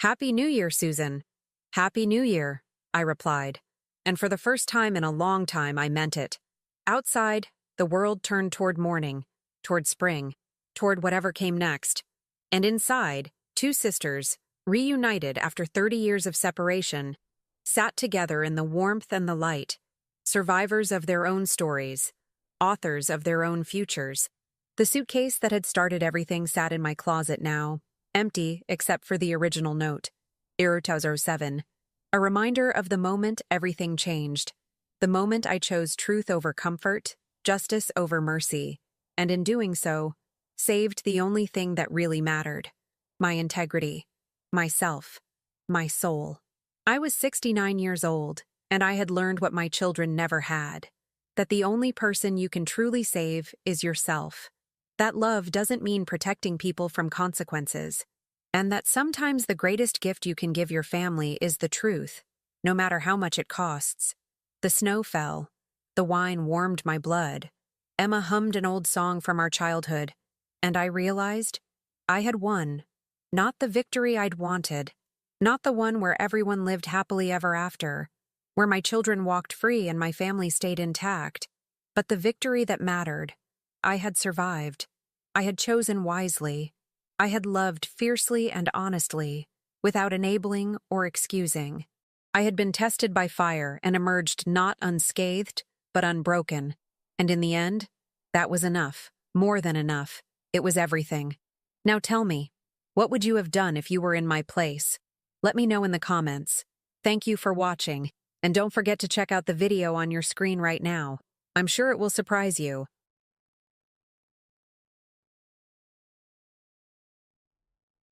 "Happy New Year, Susan." "Happy New Year," I replied. And for the first time in a long time, I meant it. Outside, the world turned toward morning, toward spring, toward whatever came next. And inside, two sisters, reunited after 30 years of separation, sat together in the warmth and the light, survivors of their own stories, authors of their own futures. The suitcase that had started everything sat in my closet now, empty except for the original note, 2007, a reminder of the moment everything changed, the moment I chose truth over comfort, justice over mercy, and in doing so, saved the only thing that really mattered, my integrity, myself, my soul. I was 69 years old, and I had learned what my children never had, that the only person you can truly save is yourself. That love doesn't mean protecting people from consequences, and that sometimes the greatest gift you can give your family is the truth, no matter how much it costs. The snow fell. The wine warmed my blood. Emma hummed an old song from our childhood, and I realized I had won. Not the victory I'd wanted, not the one where everyone lived happily ever after, where my children walked free and my family stayed intact, but the victory that mattered. I had survived. I had chosen wisely. I had loved fiercely and honestly, without enabling or excusing. I had been tested by fire and emerged not unscathed, but unbroken. And in the end, that was enough, more than enough. It was everything. Now tell me, what would you have done if you were in my place? Let me know in the comments. Thank you for watching, and don't forget to check out the video on your screen right now. I'm sure it will surprise you.